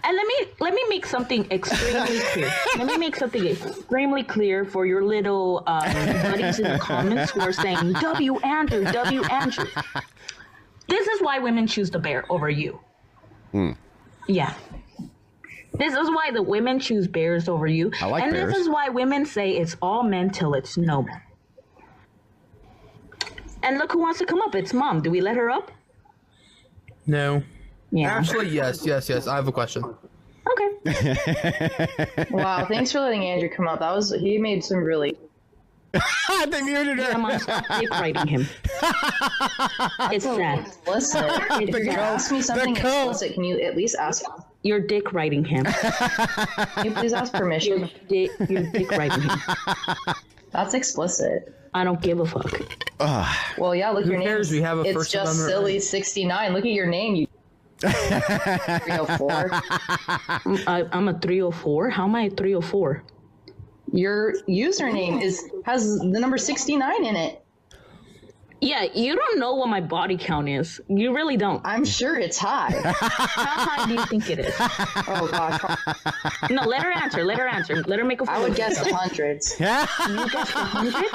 And let me make something extremely clear. Let me make something extremely clear for your little buddies in the comments who are saying, W. Andrew. This is why women choose the bear over you. Yeah. This is why the women choose bears over you. I like bears. This is why women say it's all men till it's no men. And look who wants to come up. It's Mom. Do we let her up? No. Yeah. Actually, yes. I have a question. Okay. Wow, thanks for letting Andrew come up. He made some really... They muted her. Yeah, Mom, stop dick writing him. It's sad. Explicit. If you're going to ask me something explicit, can you at least ask... You're dick writing him. Can you please ask permission? You're dick writing him. That's explicit. I don't give a fuck. Well, yeah, look, your name. We have a It's First just Amendment silly 69. Look at your name, you 304. I'm a 304. How am I a 304? Your username has the number 69 in it. Yeah, you don't know what my body count is. You really don't. I'm sure it's high. How high do you think it is? Oh gosh. No, let her answer. Let her make a. I would guess hundreds. You guess 100?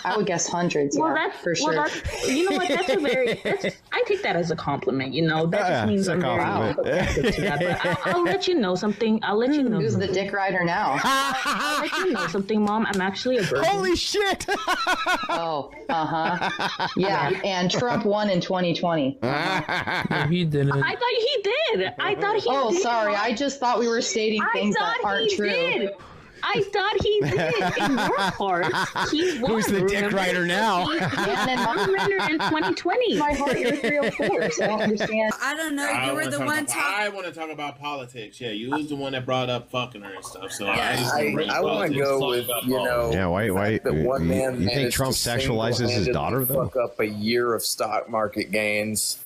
I would guess hundreds. Well, yeah, that's for sure. Well, you know what? I take that as a compliment. You know, that just means I'm very protective to that. But I'll let you know something. Who's the dick rider now? I'll let you know something, Mom. I'm actually a virgin. Holy shit! Oh, yeah, and Trump won in 2020. No, he didn't. I thought he did. Oh, sorry. I just thought we were stating things that aren't true. Did. I thought he did. In your part, he won. Who's the dick rider now? He won in 2020. My heart, you're 304, so I don't understand. I don't know. You were the one talking. I want to talk about politics. Yeah, you was the one that brought up fucking her and stuff. So I want to go with, Yeah, why you think Trump sexualizes his daughter, though? Fuck up a year of stock market gains.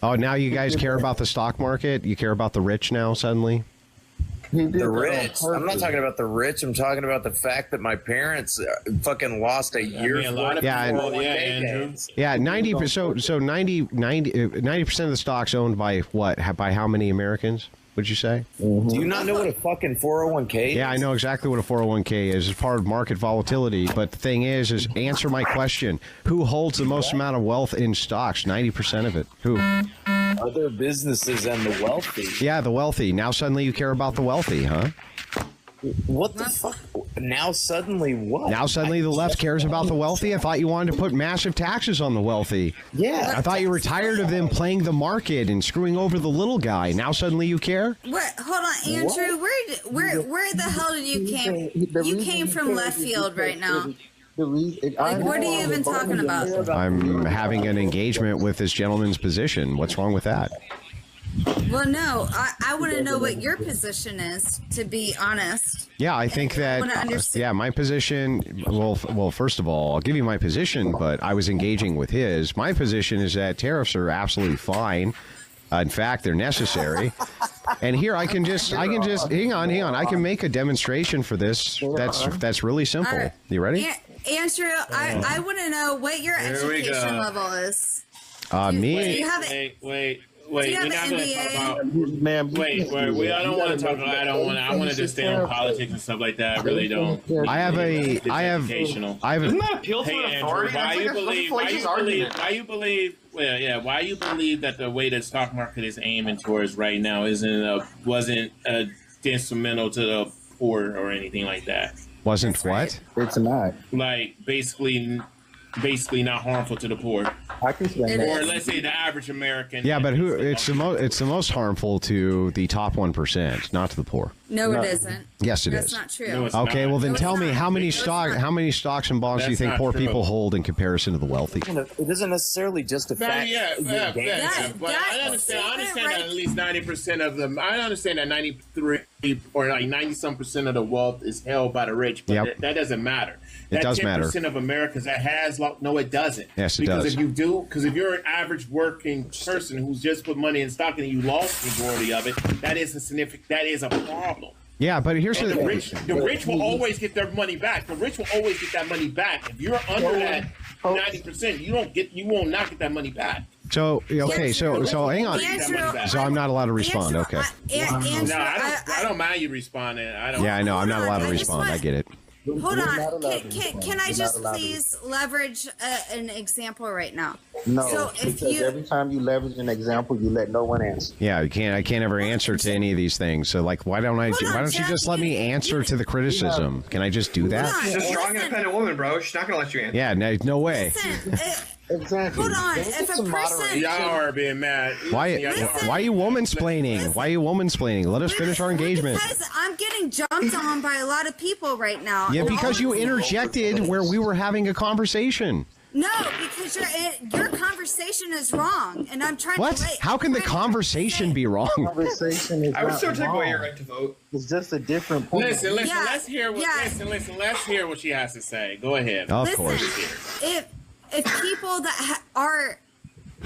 Oh, now you guys care about the stock market? You care about the rich now, suddenly? The rich. I'm not talking about the rich. I'm talking about the fact that my parents fucking lost a year's worth of Andrew. Yeah, 90%. So 90% of the stock's owned by what? By how many Americans? Would you say? Do you not know what a fucking 401k is? Yeah, I know exactly what a 401k is. It's part of market volatility. But the thing is answer my question. Who holds the most amount of wealth in stocks? 90% of it. Who? Other businesses and the wealthy. Yeah, the wealthy. Now suddenly you care about the wealthy, huh? What the fuck? Now suddenly what? Now suddenly the left cares about the wealthy? I thought you wanted to put massive taxes on the wealthy. Yeah. I thought you were tired of them playing the market and screwing over the little guy. Now suddenly you care? What? Hold on, Andrew. Where the hell did you came? You came from left field right now. Like, what are you even talking about? I'm having an engagement with this gentleman's position. What's wrong with that? Well, no, I want to know what your position is, to be honest. Yeah, I think that, yeah, my position, well, first of all, I'll give you my position, but I was engaging with his. My position is that tariffs are absolutely fine. In fact, they're necessary. And here I can just hang on. I can make a demonstration for this. That's really simple. Right. You ready? Andrew, I want to know what your education level is. Me? Wait. Do you have an MBA? Ma'am, wait. I don't want to talk. I want to just stay on politics and stuff like that. I really don't. I have a. Isn't that appeal to authority? Why you believe that the way the stock market is aiming towards right now wasn't detrimental to the poor or anything like that? Wasn't what? It's not. Like basically not harmful to the poor. I can say that. Or let's say the average American. Yeah, but it's the most harmful to the top 1%, not to the poor. No, it isn't. Yes, it is. That's not true. No, okay, well then tell me how many stocks and bonds do you think poor true. people hold in comparison to the wealthy? It isn't necessarily just a fact. But I understand that at least 90% of them. I understand that 93 or like 90-some% of the wealth is held by the rich, but that doesn't matter. It does matter. 10% of Americans that has no, it doesn't. Yes, it does. Because if you're an average working person who's just put money in stock and you lost the majority of it, that is a problem. Yeah, but here's the rich will always get their money back. The rich will always get that money back. If you're under that 90%, you will not get that money back. So okay, so hang on. Andrew, So I'm not allowed to respond. Andrew, Okay. Andrew, No, I don't mind you responding. I don't. Yeah, I know. I'm not allowed to respond. I get it. Hold on. Can I just please leverage an example right now? No, So if because you every time you leverage an example, you let no one answer. Yeah, I can't ever answer to any of these things. So like, why don't you just let me answer to the criticism? Can I just do that? She's a strong, independent woman, bro. She's not gonna let you answer. Yeah, no way. listen, Exactly. hold on. If a person, Y'all are being mad. Why are you woman-splaining? Why are you woman-splaining? Let us finish our engagement. Because I'm getting jumped on by a lot of people right now. Yeah, and because all you of- interjected where we were having a conversation. No, because your conversation is wrong, and I'm trying What? to. How can the conversation be wrong? Conversation is I would not still take away your wrong. right to vote. It's just a different point. Listen. Yeah, Let's hear what. yeah. Listen. Let's hear what she has to say. Go ahead. Of Listen, course. if people that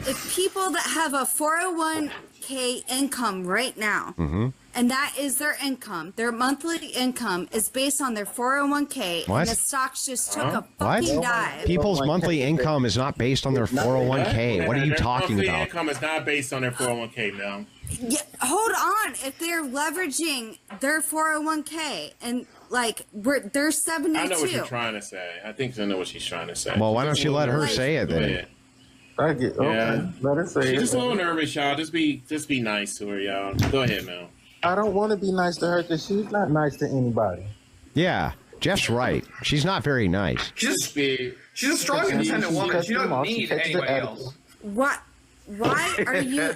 if people that have a 401k income right now, Mm-hmm. and that is their income, their monthly income is based on their 401k, What? and the stocks just took a What? fucking dive. People's monthly income is not based on their 401k. What are you Their talking monthly about? income is not based on their 401k, Mel. Yeah, hold on. If they're leveraging their 401k and like they're 72. I know what you're trying to say. I think I know what she's trying to say. Well, why don't you let her Like- say it Go then? ahead. I get, okay. Yeah. Let her say She's it. just a little nervous, y'all. Just be nice to her, y'all. Go ahead, Mel. I don't want to be nice to her because she's not nice to anybody. Yeah, Jeff's right. She's not very nice. She's a strong, independent woman. She doesn't need anybody else. What? Why are you?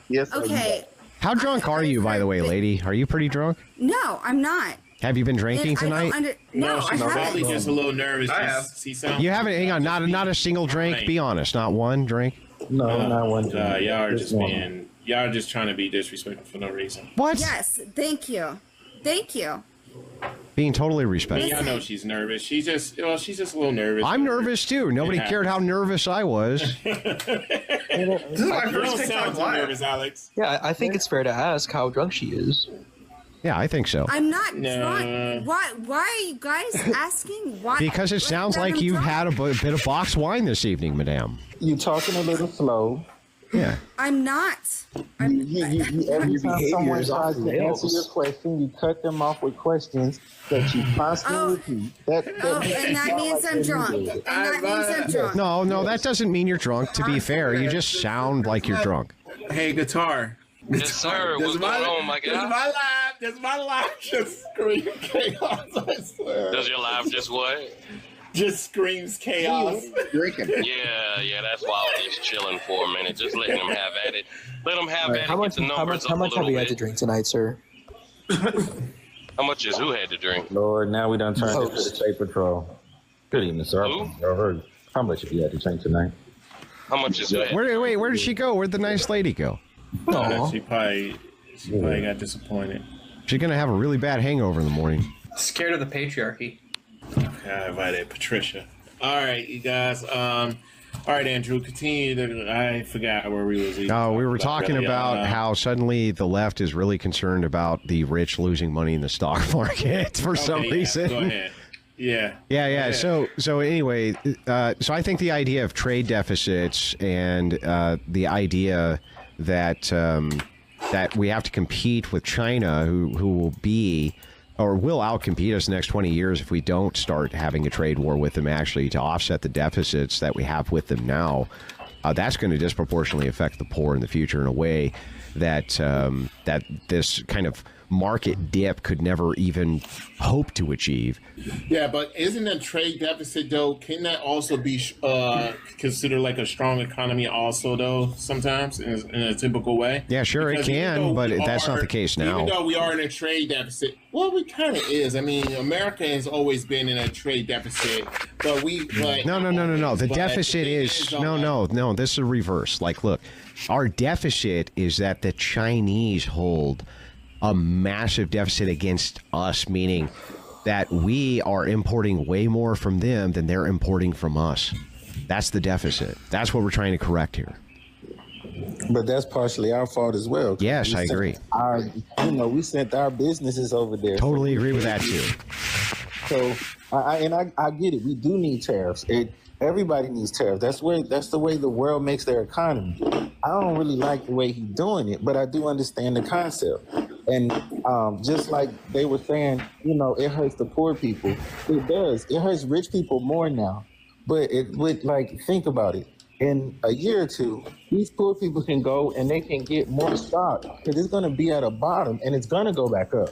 Yes. Okay. How drunk are you, by the way, lady? Are you pretty drunk? No, I'm not. Have you been drinking And I don't tonight? no, she's I probably haven't. just a little nervous. I have. See something? You haven't. Hang on, not a single drink. Be honest, not one drink. No, not one. Y'all are Just just one. being. Y'all are just trying to be disrespectful for no reason. What? Yes, thank you. Thank you. Being totally I mean, respectful. I know she's nervous. She's just a little nervous. I'm nervous too. Nobody Yeah. cared how nervous I was. This is my You first don't TikTok sound too live. nervous, Alex. Yeah, I think it's fair to ask how drunk she is. Yeah, I think so. I'm not No. drunk. Why are you guys asking why? Because it sounds like I'm you've drunk? had a bit of box wine this evening, madame. You talking a little slow. Yeah. I'm not. Every time behavior someone is tries off to the answer rails. your question, you cut them off with questions that you constantly repeat. Oh, and that means I'm drunk. And that means I'm drunk. No, that doesn't mean you're drunk. To be fair, you just sound like you're drunk. Hey, guitar. Yes, sir. What's going on, my guy? Does my live just scream chaos? I swear. Does your live just what? Just screams chaos. Yeah, that's why I was just chilling for a minute, just letting them have at it. Let them have at it. How much? Get the numbers How up much a have little you had to bit. drink tonight, sir? How much is who had to drink? Lord, now we done turned Folks. into the State Patrol. Good evening, sir. Who? Y'all heard how much have you had to drink tonight? How much is who had? Where did she go? Where'd the nice lady go? She probably got disappointed. She's gonna have a really bad hangover in the morning. Scared of the patriarchy. I invited Patricia. All right, you guys. All right, Andrew, continue. I forgot where we was. No, we were talking about how suddenly the left is really concerned about the rich losing money in the stock market for some reason. Go ahead. Yeah. Yeah. So anyway, so I think the idea of trade deficits and the idea that that we have to compete with China, who will be or will outcompete us the next 20 years if we don't start having a trade war with them actually to offset the deficits that we have with them now. That's going to disproportionately affect the poor in the future in a way that that this kind of market dip could never even hope to achieve. Yeah, but isn't a trade deficit though? Can that also be considered like a strong economy also though? Sometimes in a typical way. Yeah, sure Because it can, but that's not the case now. Even though we are in a trade deficit, well, we kind of is. I mean, America has always been in a trade deficit, but we. But No. The but deficit the is thing no. This is a reverse. Like, look, our deficit is that the Chinese hold a massive deficit against us, meaning that we are importing way more from them than they're importing from us. That's the deficit. That's what we're trying to correct here. But that's partially our fault as well. Yes, I agree. We sent our businesses over there. Totally agree with that too. So, I get it. We do need tariffs. Everybody needs tariffs. That's the way the world makes their economy. I don't really like the way he's doing it, but I do understand the concept. And just like they were saying, you know, it hurts the poor people. It does. It hurts rich people more now. But it would, like, think about it. In a year or two, these poor people can go and they can get more stock because it's going to be at a bottom and it's going to go back up.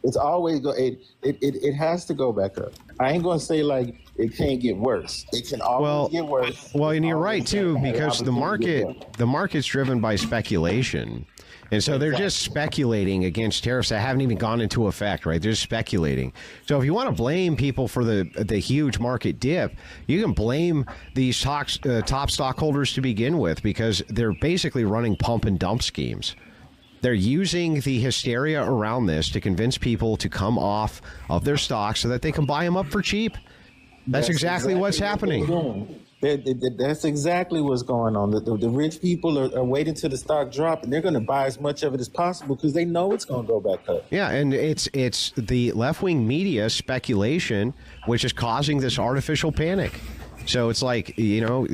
It's always it has to go back up. I ain't going to say like it can't get worse. It can always get worse. Well, and you're right too, because the market's driven by speculation. And so they're just speculating against tariffs that haven't even gone into effect, right? They're just speculating. So if you want to blame people for the huge market dip, you can blame these top stockholders to begin with, because they're basically running pump and dump schemes. They're using the hysteria around this to convince people to come off of their stocks so that they can buy them up for cheap. That's exactly what's happening. That's exactly what's going on. The rich people are waiting till the stock drop, and they're going to buy as much of it as possible because they know it's going to go back up. Yeah, and it's the left-wing media speculation which is causing this artificial panic. So it's like, you know,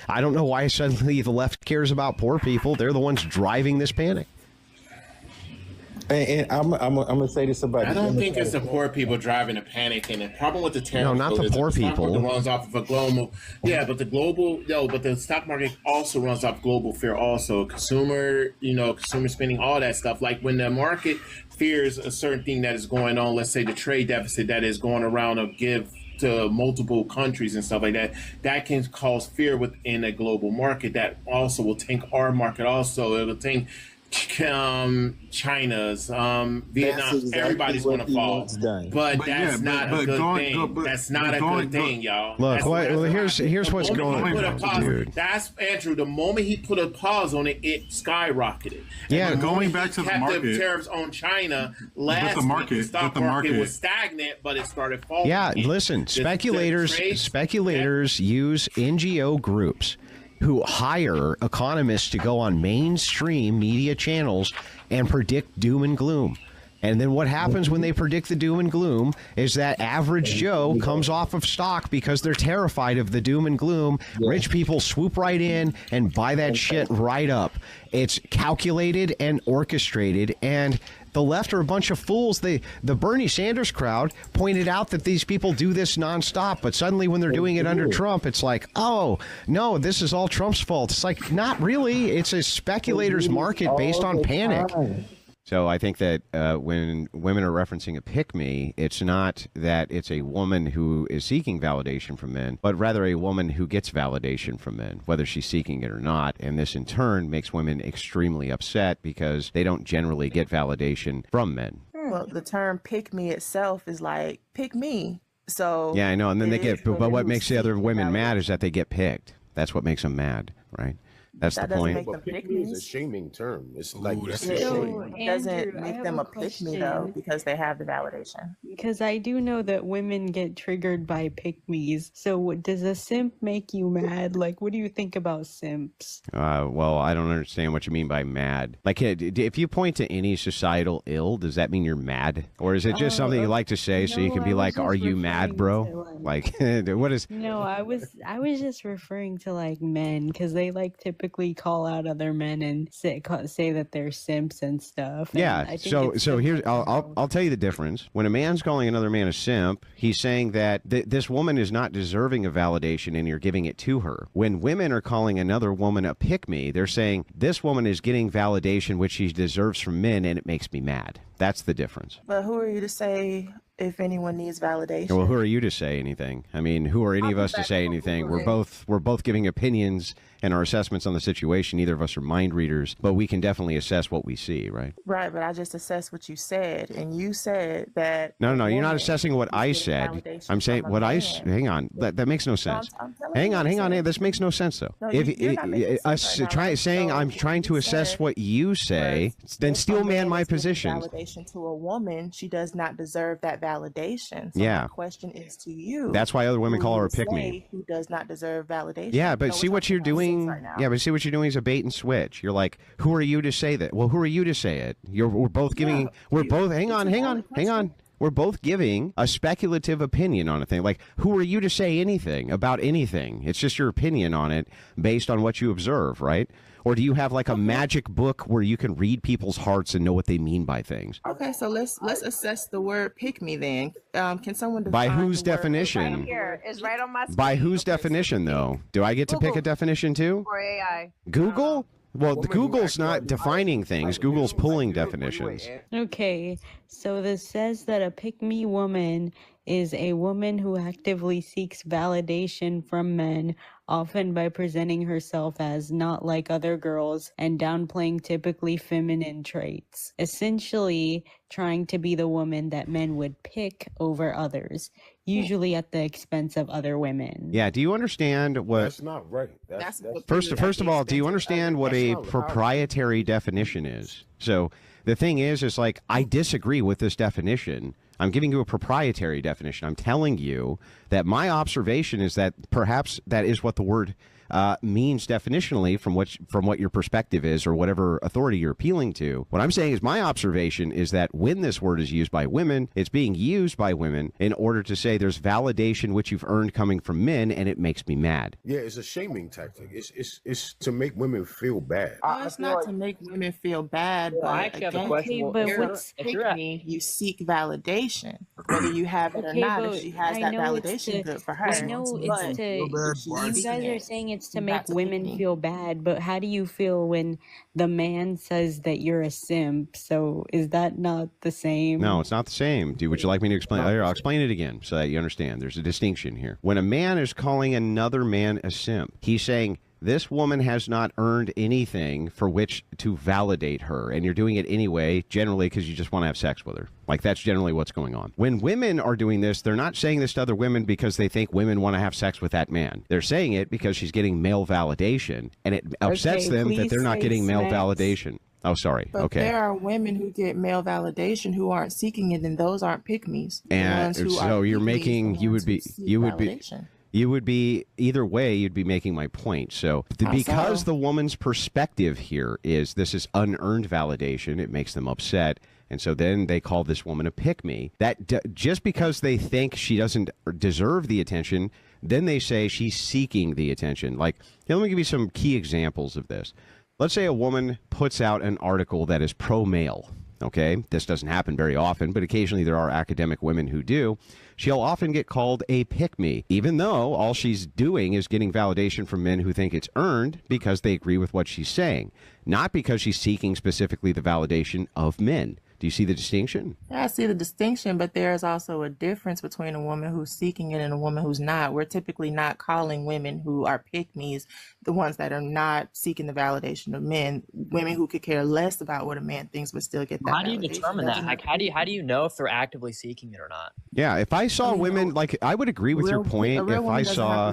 I don't know why suddenly the left cares about poor people. They're the ones driving this panic. And I'm gonna say this about. I don't think it's the poor people driving the panic, and the problem with the tariff. No, not the poor people. It runs off of a global. Yeah, but but the stock market also runs off global fear. Also, consumer spending, all that stuff. Like when the market fears a certain thing that is going on, let's say the trade deficit that is going around of give to multiple countries and stuff like that, that can cause fear within a global market. That also will tank our market. Also, it will tank China's, Vietnam, everybody's going to fall. But that's not a good thing. That's not a good thing, y'all. Look, here's what's going on, dude. That's Andrew. The moment he put a pause on it, it skyrocketed. Yeah, going back to the market, the tariffs on China last week, the stock market was stagnant, but it started falling. Yeah, listen, speculators use NGO groups who hire economists to go on mainstream media channels and predict doom and gloom. And then what happens when they predict the doom and gloom is that average Joe comes off of stock because they're terrified of the doom and gloom. Rich people swoop right in and buy that shit right up. It's calculated and orchestrated, and the left are a bunch of fools. The Bernie Sanders crowd pointed out that these people do this nonstop, but suddenly when they're doing it under Trump, it's like, oh, no, this is all Trump's fault. It's like, not really. It's a speculator's market based on panic. So I think that when women are referencing a pick-me, it's not that it's a woman who is seeking validation from men, but rather a woman who gets validation from men, whether she's seeking it or not. And this, in turn, makes women extremely upset because they don't generally get validation from men. Well, the term pick-me itself is like, pick me. So yeah, I know. And then they get, but what makes the other women mad is that they get picked. That's what makes them mad, right? That's the point. Well, pick me is a shaming term. It's like it doesn't make them a pick me though, because they have the validation. Because I do know that women get triggered by pick me's. So does a simp make you mad? Like, what do you think about simps? Well, I don't understand what you mean by mad. Like, if you point to any societal ill, does that mean you're mad, or is it just something you like to say so you can be like, "Are you mad, bro?" Like, what is? No, I was just referring to like men, because they like typically call out other men and say that they're simps and stuff. And yeah. So here's I'll tell you the difference. When a man's calling another man a simp, he's saying that this woman is not deserving of validation and you're giving it to her. When women are calling another woman a pick-me, they're saying this woman is getting validation which she deserves from men, and it makes me mad. That's the difference. But who are you to say if anyone needs validation? Well, who are you to say anything? I mean, who are any of us to say anything? We're both giving opinions and our assessments on the situation. Neither of us are mind readers, but we can definitely assess what we see, right? Right, but I just assessed what you said, and you said that. No, you're not assessing what I said. I'm saying what I. Hang on, that makes no sense. Hang on. This makes no sense though. No, I'm trying to assess what you say, then steel man my position. Validation to a woman, she does not deserve that validation. So yeah. My question is to you. That's why other women call her a pick-me. Who does not deserve validation? Yeah, but see what you're doing. Yeah, but see what you're doing is a bait and switch. You're like, who are you to say that? Well, who are you to say it? We're both giving. We're both. Hang on. We're both giving a speculative opinion on a thing. Like, who are you to say anything about anything? It's just your opinion on it based on what you observe, right? Or do you have like a magic book where you can read people's hearts and know what they mean by things? Okay, so let's assess the word "pick me" then. Can someone define By whose the word definition? Right here. It's right on my screen. By whose definition, though? Do I get to pick a definition too? For AI. Google? Well, Google's not defining things. Google's pulling definitions. Okay, so this says that a pick-me woman is a woman who actively seeks validation from men, often by presenting herself as not like other girls and downplaying typically feminine traits. Essentially, trying to be the woman that men would pick over others, usually at the expense of other women. Yeah, do you understand what... That's not right. That's First of all, do you understand what a proprietary definition is? So the thing is like, I disagree with this definition. I'm giving you a proprietary definition. I'm telling you that my observation is that perhaps that is what the word means definitionally from what your perspective is or whatever authority you're appealing to. What I'm saying is my observation is that when this word is used by women, it's being used by women in order to say there's validation which you've earned coming from men, and it makes me mad. Yeah, it's a shaming tactic. It's to make women feel bad. No, it's not to make women feel bad, but I actually have a question. Okay, but what's me? You seek validation, whether you have it or not. If she has that validation, good for her. I know it's to. You guys are saying it's to make women feel bad, but how do you feel when the man says that you're a simp? So is that not the same? No, it's not the same. Would you like me to explain? Here, I'll explain it again so that you understand. There's a distinction here. When a man is calling another man a simp, he's saying, this woman has not earned anything for which to validate her, and you're doing it anyway, generally because you just want to have sex with her. Like, that's generally what's going on. When women are doing this, they're not saying this to other women because they think women want to have sex with that man. They're saying it because she's getting male validation, and it upsets them that they're not getting male validation. Oh, sorry. But okay. There are women who get male validation who aren't seeking it, and those aren't pick-me's. And so you're making, you would be either way, you'd be making my point. So because the woman's perspective here is this is unearned validation, it makes them upset. And so then they call this woman a pick-me. That just because they think she doesn't deserve the attention, then they say she's seeking the attention. Like, here, let me give you some key examples of this. Let's say a woman puts out an article that is pro-male. Okay, this doesn't happen very often, but occasionally there are academic women who do. She'll often get called a pick-me, even though all she's doing is getting validation from men who think it's earned because they agree with what she's saying, not because she's seeking specifically the validation of men. Do you see the distinction? Yeah, I see the distinction, but there is also a difference between a woman who's seeking it and a woman who's not. We're typically not calling women who are pick-me's the ones that are not seeking the validation of men. Women who could care less about what a man thinks but still get that. How do you determine that? Like, how do you know if they're actively seeking it or not? Yeah, if I saw women, like, I would agree with your point. If I saw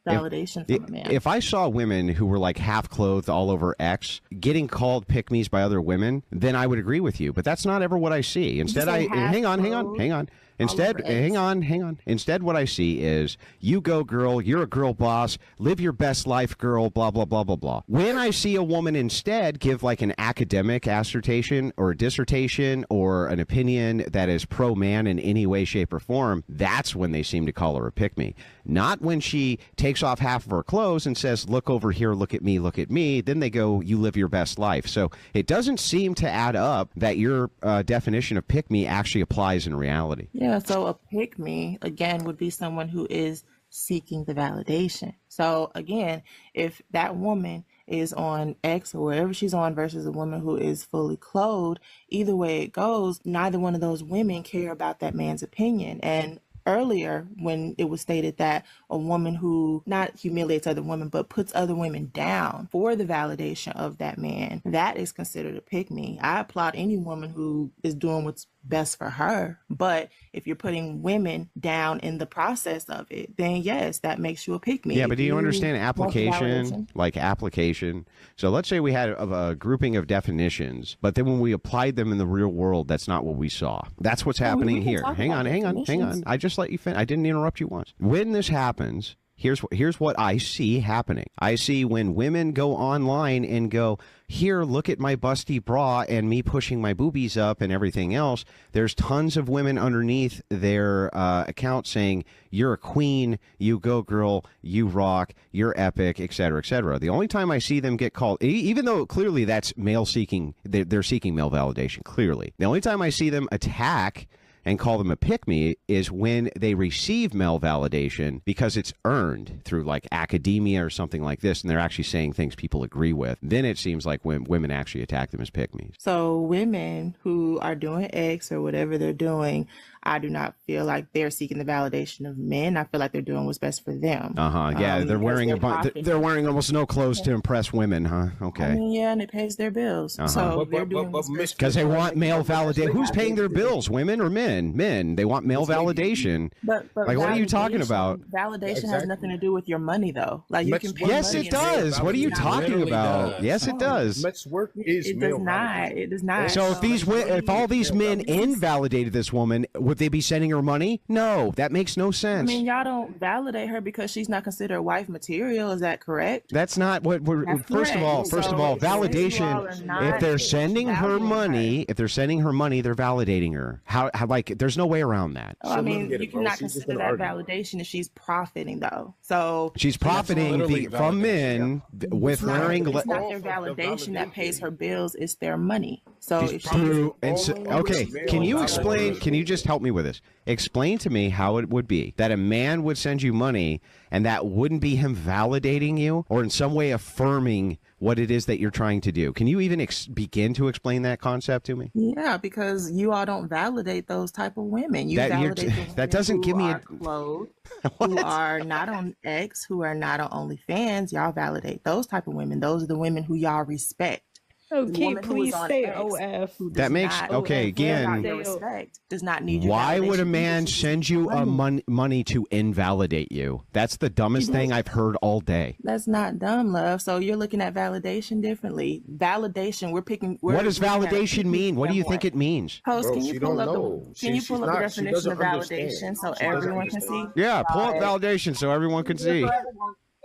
validation from a man. If I saw women who were like half clothed all over X getting called pick-me's by other women, then I would agree with you. But that's not ever what I see. Instead, hang on. Instead, hang on. Instead, what I see is, you go, girl, you're a girl boss, live your best life, girl, blah, blah, blah, blah, blah. When I see a woman instead give like an academic assertion or a dissertation or an opinion that is pro-man in any way, shape, or form, that's when they seem to call her a pick-me. Not when she takes off half of her clothes and says, look over here, look at me. Then they go, you live your best life. So it doesn't seem to add up that your definition of pick-me actually applies in reality. Yeah, so a pick-me, again, would be someone who is seeking the validation. So, again, if that woman is on X or wherever she's on versus a woman who is fully clothed, either way it goes, neither one of those women care about that man's opinion. And earlier, when it was stated that a woman who not humiliates other women but puts other women down for the validation of that man, that is considered a pick-me. I applaud any woman who is doing what's best for her, but if you're putting women down in the process of it, then yes, that makes you a pick-me. Yeah, but do you understand application? Like application. So let's say we had a grouping of definitions, but then when we applied them in the real world, that's not what we saw. That's what's happening here. Hang on. I just let you finish. I didn't interrupt you once. When this happens, Here's what I see happening. I see when women go online and go, here, look at my busty bra and me pushing my boobies up and everything else. There's tons of women underneath their account saying, you're a queen, you go girl, you rock, you're epic, etc., etc. The only time I see them get called, even though clearly that's male seeking, they're seeking male validation, clearly. The only time I see them attack and call them a pick-me is when they receive male validation because it's earned through like academia or something like this, and they're actually saying things people agree with. Then it seems like when women actually attack them as pick-me's. So women who are doing X or whatever they're doing, I do not feel like they're seeking the validation of men. I feel like they're doing what's best for them. Yeah, they're wearing they're wearing almost no clothes to impress women, huh? Okay. I mean, yeah, and it pays their bills. So they're doing what's best because they for them. want male validation. Who's paying their bills? Women or men? Men. They want male validation. But like, what are you talking about? Validation has nothing to do with your money, though. Like you can pay yes, money it does. What are you talking about? Yes, it does. Let's work is it does not. It does not. So if all these men invalidated this woman, would they be sending her money? No, that makes no sense. I mean, y'all don't validate her because she's not considered wife material. Is that correct? That's not what we're. First of all, validation. If they're sending her money, they're validating her. How like? There's no way around that. I mean, you cannot consider that validation if she's profiting, though. So she's profiting from men with wearing. It's not their validation that pays her bills. It's their money. So if okay, can you explain? Can you just help me with this? Explain to me how it would be that a man would send you money and that wouldn't be him validating you or in some way affirming what it is that you're trying to do. Can you even begin to explain that concept to me? Yeah, because you all don't validate those type of women. You validate that doesn't give me clothes, who are not on X, who are not on OnlyFans. Y'all validate those type of women. Those are the women who y'all respect. Okay, please say OF. That makes again. Respect does not need. Why would a man send you money to invalidate you? That's the dumbest thing I've heard all day. That's not dumb, love. So you're looking at validation differently. Validation. What does validation mean? What do you think it means? Host, can you pull up the definition of validation so everyone can see? Yeah, pull up validation so everyone can see.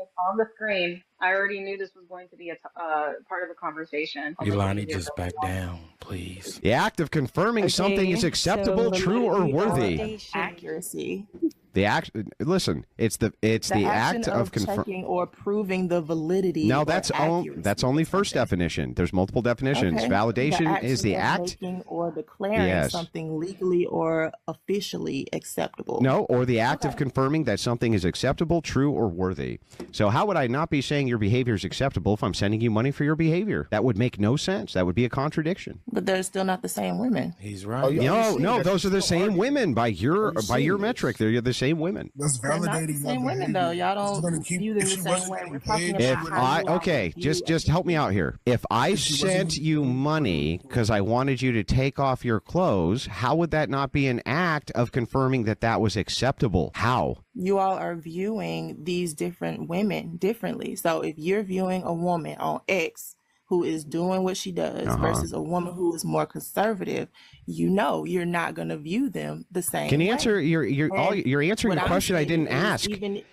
It's on the screen. I already knew this was going to be a part of the conversation. Elani, just back down, please. The act of confirming something is acceptable, true, or worthy. Accuracy. The act. Listen, it's the act of checking or proving the validity. No, that's only first definition. There's multiple definitions. Okay. Validation is the act making or declaring something legally or officially acceptable. No, or the act of confirming that something is acceptable, true, or worthy. So how would I not be saying your behavior is acceptable if I'm sending you money for your behavior? That would make no sense. That would be a contradiction. But they're still not the same women. He's right. No, those are the same women by your metric. They're the same women. That's validating the same women, though. Y'all don't view them the same way. We're talking about just help me out here. If I sent you money because I wanted you to take off your clothes, how would that not be an act of confirming that that was acceptable? How? You all are viewing these different women differently. So if you're viewing a woman on X who is doing what she does versus a woman who is more conservative, you're not going to view them the same. Can you answer you're answering a question I didn't ask?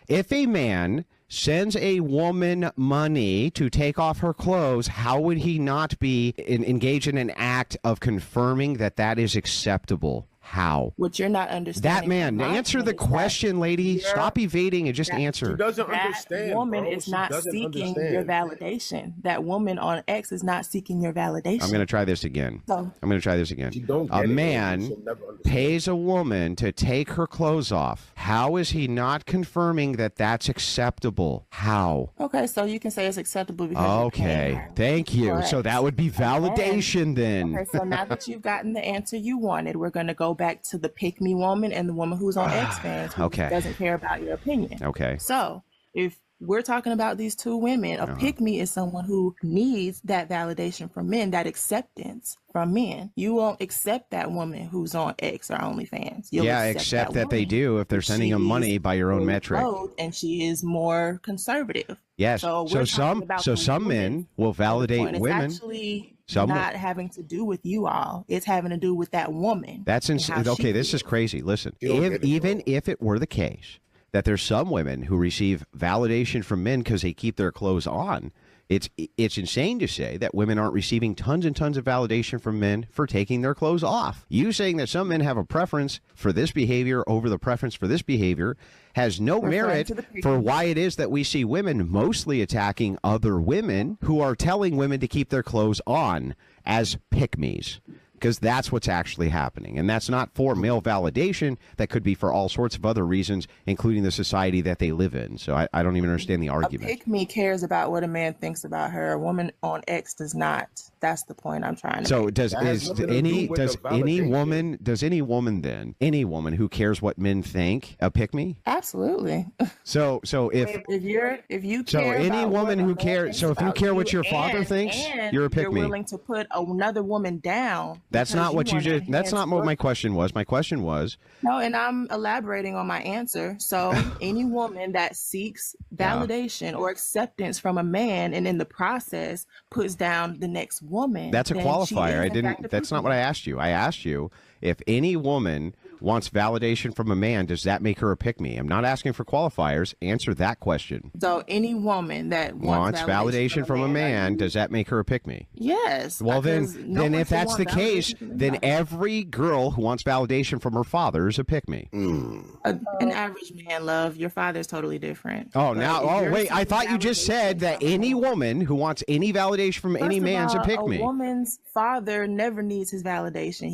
If a man sends a woman money to take off her clothes, how would he not be engaged in an act of confirming that that is acceptable? How? What you're not understanding. That man, answer the question, lady. Stop evading and just answer. She doesn't understand. That woman bro. is not seeking your validation. That woman on X is not seeking your validation. I'm going to try this again. So, A man pays a woman to take her clothes off. How is he not confirming that that's acceptable? How? Okay, so you can say it's acceptable because thank you. Correct. So that would be validation then. Okay, so now that you've gotten the answer you wanted, we're going to go back to the pick me woman and the woman who's on X fans who doesn't care about your opinion. Okay. So if we're talking about these two women, a pick me is someone who needs that validation from men, that acceptance from men. You won't accept that woman who's on X or OnlyFans. You'll accept that they do if they're sending them money by your own metric. And she is more conservative. Yes. So some men will validate women. It's actually not having to do with you all. It's having to do with that woman. That's insane. Okay, this is crazy. Listen, even if it were the case that there's some women who receive validation from men because they keep their clothes on. It's insane to say that women aren't receiving tons and tons of validation from men for taking their clothes off. You saying that some men have a preference for this behavior over the preference for this behavior has no merit for why it is that we see women mostly attacking other women who are telling women to keep their clothes on as pick-me's. Because that's what's actually happening. And that's not for male validation. That could be for all sorts of other reasons, including the society that they live in. So I don't even understand the argument. A pick-me cares about what a man thinks about her. A woman on X does not. That's the point I'm trying to So make. does any woman then, any woman who cares what men think, a pick-me? Absolutely. So if you so care any about woman what who a man cares, thinks so if you about care what your you father thinks, and you're a pick-me. You're willing to put another woman down. That's because not what you want her just. That's hands not what full. my question was. My question was. No, and I'm elaborating on my answer. So any woman that seeks validation or acceptance from a man and in the process puts down the next woman. That's a then she qualifier. is, I didn't. That's not what I asked you. I asked you if any woman wants validation from a man, does that make her a pick-me? I'm not asking for qualifiers. Answer that question. So any woman that Wants validation from a man, does that make her a pick-me? Yes. Well, then one if should that's want the case, validation from then anybody. every girl who wants validation from her father is a pick-me. An average man, love, your father's totally different. Oh, But now, if you're wait, I seeking thought you just said that any woman who wants any validation from any First of man's a all, pick-me. A woman's father never needs his validation.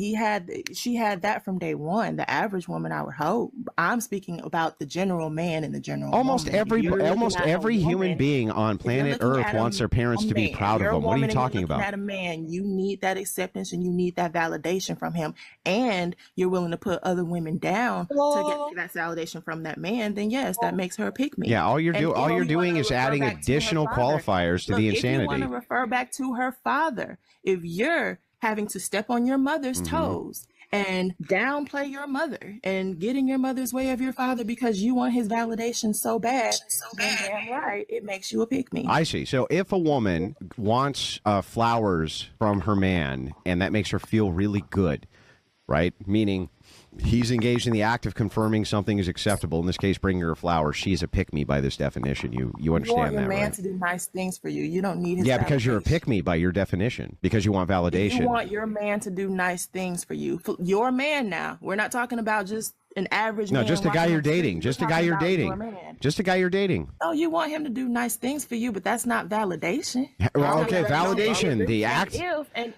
She had that from day one. The average woman, I would hope. I'm speaking about the general man and the general Almost woman. every If you're almost looking at a every human woman- being on if you're planet looking Earth at wants their parents to be man, proud of you're a them. What are you woman and you're talking looking about? At a man, you need that acceptance and you need that validation from him, and you're willing to put other women down to get that validation from that man. Then yes, that makes her a pick-me. Yeah, all you're And if you doing wanna is refer adding back to her additional father, qualifiers to look, the if you want insanity. to refer back to her father, if you're having to step on your mother's Mm-hmm. toes and downplay your mother and get in your mother's way of your father because you want his validation so bad, then damn right, it makes you a pick-me. I see. So if a woman wants flowers from her man and that makes her feel really good, right? Meaning he's engaged in the act of confirming something is acceptable. In this case, bringing her flowers. She's a pick-me by this definition. You You want understand your that, man right? to do nice things for you. You don't need his Yeah, because you're a validation. pick-me by your definition. Because you want You validation. want your man to do nice things for you. Your man now. We're not talking about just an average No, man. just a guy walking you're on the street. dating. We're Just a guy talking you're about your dating. man. Just a guy you're dating. Oh, you want him to do nice things for you, but that's not validation. Well, That's okay, not validation. The act.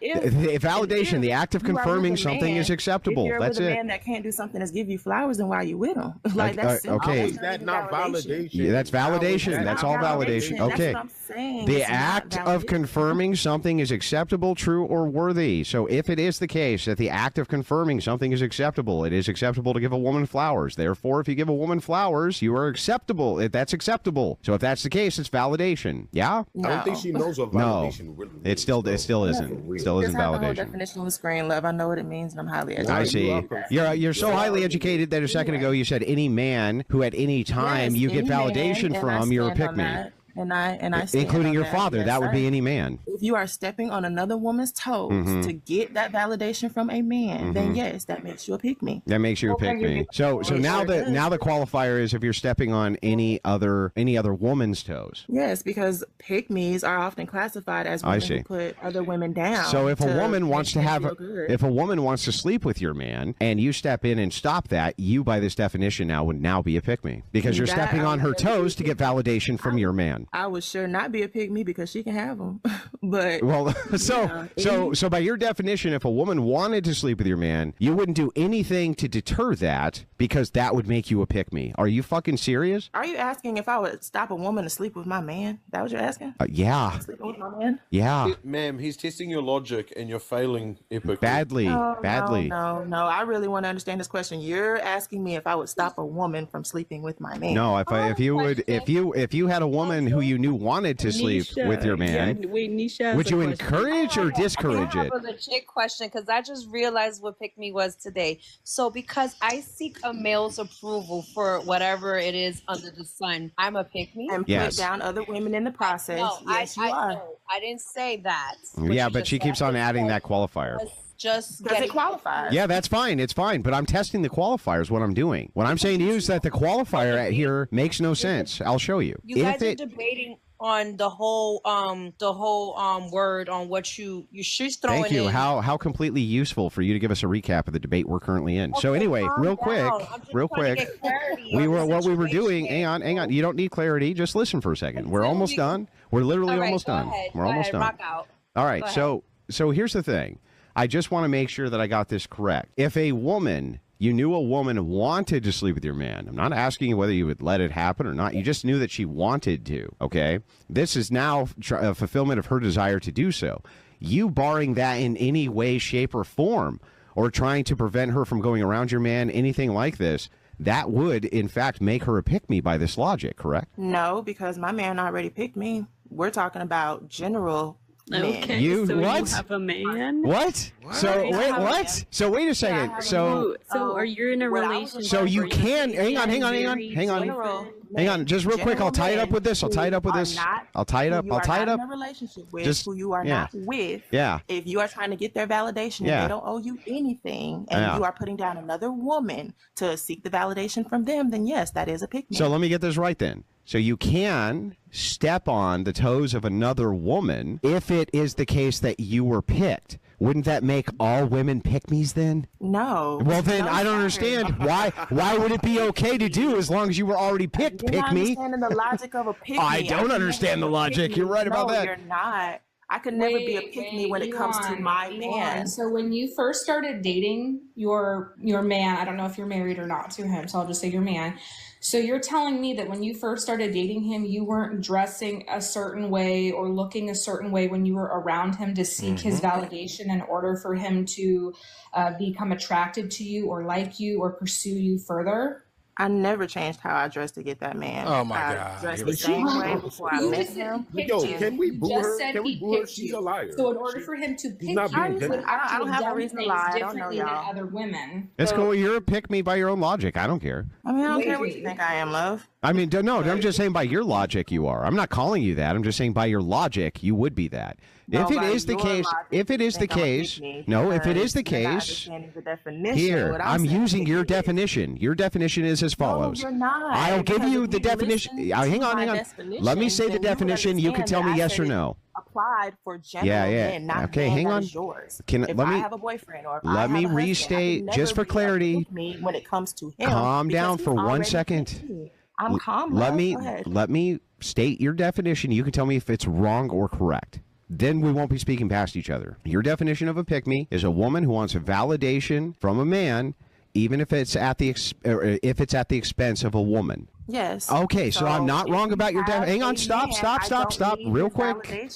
If Validation. The act of you are confirming with a something man- is acceptable. If you're That's with a it. man that can't do something that's give you flowers, then why are you with him? Like that's simple. okay. Is that not validation? Yeah, that's validation. That's all validation. That's Okay. what I'm saying. The It's not act of validation. confirming something is acceptable, true, or worthy. So if it is the case that the act of confirming something is acceptable, it is acceptable to give a woman flowers. Therefore, if you give a woman flowers, you are acceptable. That's acceptable. So if that's the case, it's validation. Yeah? I don't think she knows what validation really It still isn't. It still Just isn't have the whole validation. definition on the screen, love. I know what it means, and I'm highly educated. I see. You're so highly educated that a second ago you said any man who at any time Yes, you get any man, validation and I from, you're a stand on pick-me. that. And I stand Including on your that. father. Yes, That would be sir. any man. If you are stepping on another woman's toes Mhm. to get that validation from a man, then Mhm. yes, that makes you a pick-me. That makes you a pick-me. So It now sure the does. qualifier is if you're stepping on any other woman's toes. Yes, because pick-me's are often classified as I women see. who put other women down. So if a woman wants to make them have, feel good. if a woman wants to sleep with your man, and you step in and stop that, you by this definition now would now be a pick-me because you're That stepping I on her would- toes to get validation from your man. I would sure not be a pick-me because she can have them. But Well, yeah, so by your definition, if a woman wanted to sleep with your man, you wouldn't do anything to deter that because that would make you a pick-me. Are you fucking serious? Are you asking if I would stop a woman to sleep with my man? That what you're asking? Yeah. Sleeping with my man? Yeah. Ma'am, he's testing your logic and you're failing epically. Badly. No, Badly. No. I really want to understand this question. You're asking me if I would stop a woman from sleeping with my man. No, if you had a woman who you knew wanted to sleep with your man, would you encourage or discourage it? I have a legit question because I just realized what pick me was today. So because I seek a male's approval for whatever it is under the sun, I'm a pick me. And put down other women in the process. No, Yes, you are. no, I didn't say that. Yeah, but she keeps on adding that qualifier. just because it qualifies. Yeah, that's fine. It's fine. But I'm testing the qualifiers. What I'm doing. What I'm saying to you is that the qualifier at here makes no sense. I'll show you. You guys are debating on the whole word on what she's throwing Thank you. in. How completely useful for you to give us a recap of the debate we're currently in. So anyway, real quick, we were doing. Hang on. You don't need clarity. Just listen for a second. We're almost done. We're literally almost done. We're almost done. Rock out. All right. So here's the thing. I just want to make sure that I got this correct. If you knew a woman wanted to sleep with your man. I'm not asking you whether you would let it happen or not. You just knew that she wanted to, okay? This is now a fulfillment of her desire to do so. You barring that in any way, shape, or form, or trying to prevent her from going around your man, anything like this, that would, in fact, make her a pick-me by this logic, correct? No, because my man already picked me. We're talking about general men. Okay, you so what? you have a man? What? So wait, what? So wait a second. So are you in a relationship? So you can hang on. Just real quick. I'll tie it up with this. I'll tie it up. In a relationship with Just who you are not with. Yeah. If you are trying to get their validation, and they don't owe you anything, and you are putting down another woman to seek the validation from them, then yes, that is a pick-me. So let me get this right then. So you can step on the toes of another woman if it is the case that you were picked. Wouldn't that make all women pick-me's then? No. Well, then I don't understand why would it be okay to do as long as you were already picked? You're not Pick-me. understanding the logic of a pick-me. I don't understand the logic. You're right about that. No, you're not. I could never be a pick-me when it comes to my man. So when you first started dating your man, I don't know if you're married or not to him, so I'll just say your man. So you're telling me that when you first started dating him, you weren't dressing a certain way or looking a certain way when you were around him to seek his validation in order for him to become attracted to you or like you or pursue you further? I never changed how I dressed to get that man. Oh my I God! dressed the same way before I met him. Can we boo her? Can we boo her? She's a liar. So in order for him to pick you, not being he would picked. I don't have a done reason to things lie. I don't know differently than y'all. other women. It's cool. You're a pick-me by your own logic. I don't care. I mean, I don't care what you think I am, love. I mean, no, I'm just saying by your logic you are. I'm not calling you that. I'm just saying by your logic you would be that. If it is the case, if it is the case, here, I'm using your definition. Your definition is as follows. No, you're not. I'll give Because you if the you definition. listen to Hang on. my Let me say the definition, definition. You can then tell you me understand yes or that I no. applied for general men, not Okay, men hang that on. is yours. Let I me have a boyfriend or if I let have me a husband, I restate can just never for be clarity. with me when it comes to him. Calm down because for he's 1 already second. picked me. I'm calm. Let love. me Go ahead. let me state your definition. You can tell me if it's wrong or correct. Then we won't be speaking past each other. Your definition of a pick-me is a woman who wants a validation from a man, even if it's at the expense of a woman. Yes. Okay, so I'm not wrong about your definition. Hang on, stop, real quick.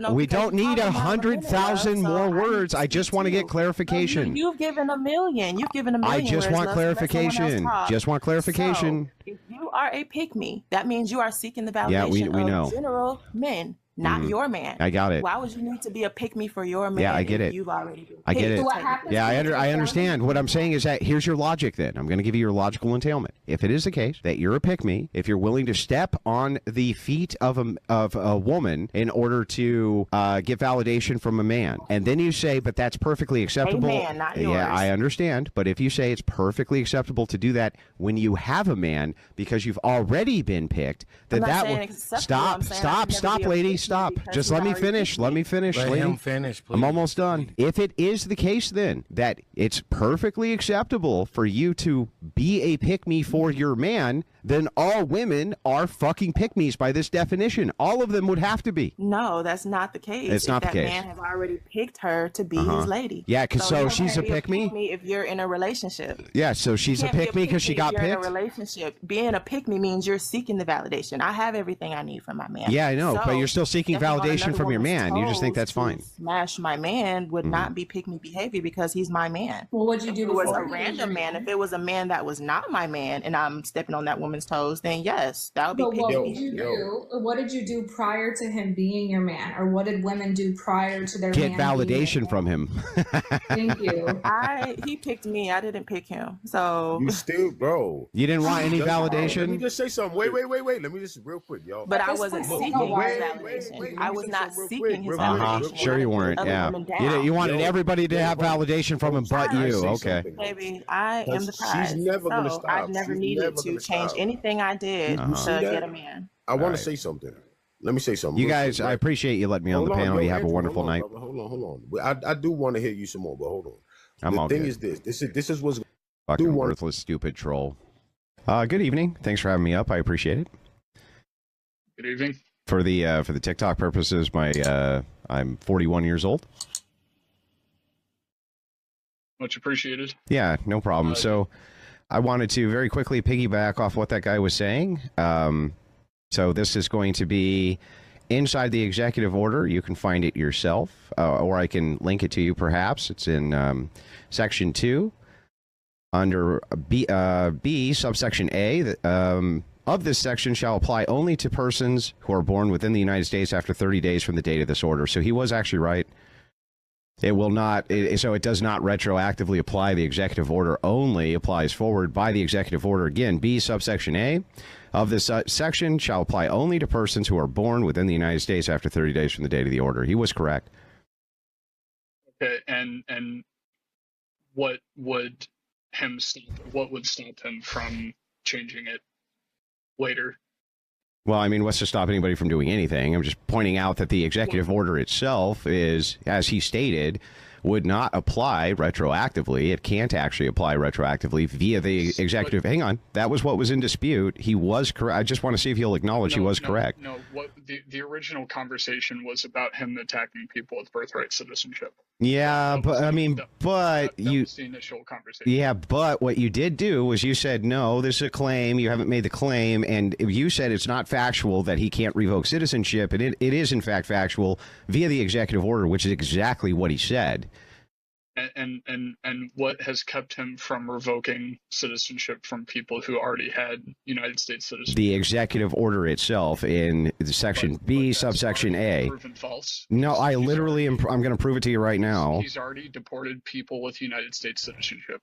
We don't need 100,000 more words. I just want to get clarification. You've given a million. You've given a million. I just want clarification. Just want clarification. So, if you are a pick-me, that means you are seeking the validation we know. of general men. Not your man. I got it. Why would you need to be a pick-me for your man? Yeah, I get it. You've already been I get it. So what happens Yeah, I understand. What I'm saying is that here's your logic then. I'm going to give you your logical entailment. If it is the case that you're a pick-me, if you're willing to step on the feet of a woman in order to get validation from a man, and then you say, but that's perfectly acceptable. A man, not yours. Yeah, I understand. But if you say it's perfectly acceptable to do that when you have a man because you've already been picked, then that would stop, lady, stop. Just let me finish. Let me finish, Let lady. him finish, please. I'm almost done. If it is the case then that it's perfectly acceptable for you to be a pick-me for your man, then all women are fucking pick-me's by this definition. All of them would have to be. No, that's not the case. It's not the case. That man has already picked her to be his lady. Yeah, because so she's a you can't pick-me? be pick-me if you're in a relationship. Yeah, so she's a You can't be pick-me because she got if you're picked? in a relationship. Being a pick-me means you're seeking the validation. I have everything I need from my man. Yeah, I know, but you're still seeking stepping on validation another from your woman's man. You just think toes that's fine. to smash my man would not be pick-me behavior because he's my man. Well, what'd you do if it was before a he was random your man? man? If it was a man that was not my man and I'm stepping on that woman's woman's toes, then yes, that would be But what picking did you behavior. do? What did you do prior to him being your man, or what did women do prior to their Get man being validation from him. Thank you. He picked me. I didn't pick him. So You still, bro. You didn't want any validation? Let me just say something. Wait. Let me just real quick, y'all. But I wasn't seeking his validation. I was not seeking his validation. Sure you weren't. Yeah. You wanted everybody to have validation from him but you. Okay. Baby, I am the prize. She's never gonna stop. I've never needed to change anything I did to get a man. I want to say something. Let me say something. You guys, I appreciate you letting me on the panel. You have a wonderful night. Hold on. I do want to hear you some more, but hold on. The thing is this. This is what's fucking worthless, stupid troll. Good evening. Thanks for having me up. I appreciate it. Good evening. For the TikTok purposes, I'm 41 years old. Much appreciated. Yeah, no problem. So I wanted to very quickly piggyback off what that guy was saying. So this is going to be inside the executive order. You can find it yourself, or I can link it to you perhaps. It's in Section 2 under B subsection A. Of this section shall apply only to persons who are born within the United States after 30 days from the date of this order. So he was actually right. It will not, so it does not retroactively apply. The executive order only applies forward by the executive order. Again, B subsection A of this section shall apply only to persons who are born within the United States after 30 days from the date of the order. He was correct. Okay, and what would stop him from changing it later? Well, I mean, what's to stop anybody from doing anything? I'm just pointing out that the executive order itself is, as he stated, would not apply retroactively. It can't actually apply retroactively via the executive. Hang on. That was what was in dispute. He was correct. I just want to see if he'll acknowledge he was correct. No, what the original conversation was about him attacking people with birthright citizenship. Yeah, but I mean, but you. Was the initial conversation. Yeah, but what you did do was you said, no, this is a claim. You haven't made the claim. And you said it's not factual that he can't revoke citizenship. And it is, in fact, factual via the executive order, which is exactly what he said. And what has kept him from revoking citizenship from people who already had United States citizenship? The executive order itself in section B, subsection A. Proven false. No, I literally am. I'm going to prove it to you right now. He's already deported people with United States citizenship.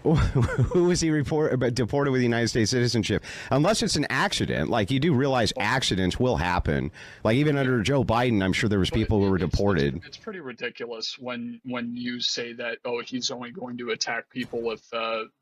Who was he deported with United States citizenship? Unless it's an accident. Like, you do realize accidents will happen. Like, even under Joe Biden, I'm sure there was people who were deported. It's pretty ridiculous when you say that, oh, he's only going to attack people with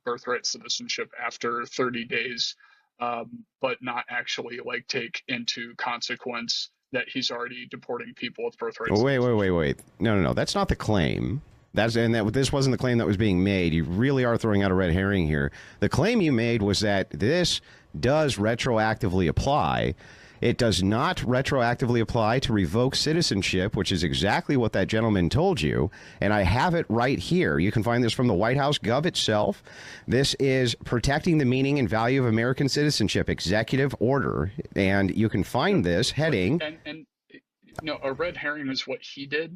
birthright citizenship after 30 days, but not actually like take into consequence that he's already deporting people with birthright citizenship. Wait. No. That's not the claim. This wasn't the claim that was being made. You really are throwing out a red herring here. The claim you made was that this does retroactively apply. It does not retroactively apply to revoke citizenship, which is exactly what that gentleman told you. And I have it right here. You can find this from the White House Gov itself. This is Protecting the Meaning and Value of American Citizenship, Executive Order. And you can find this heading. And no, a red herring is what he did.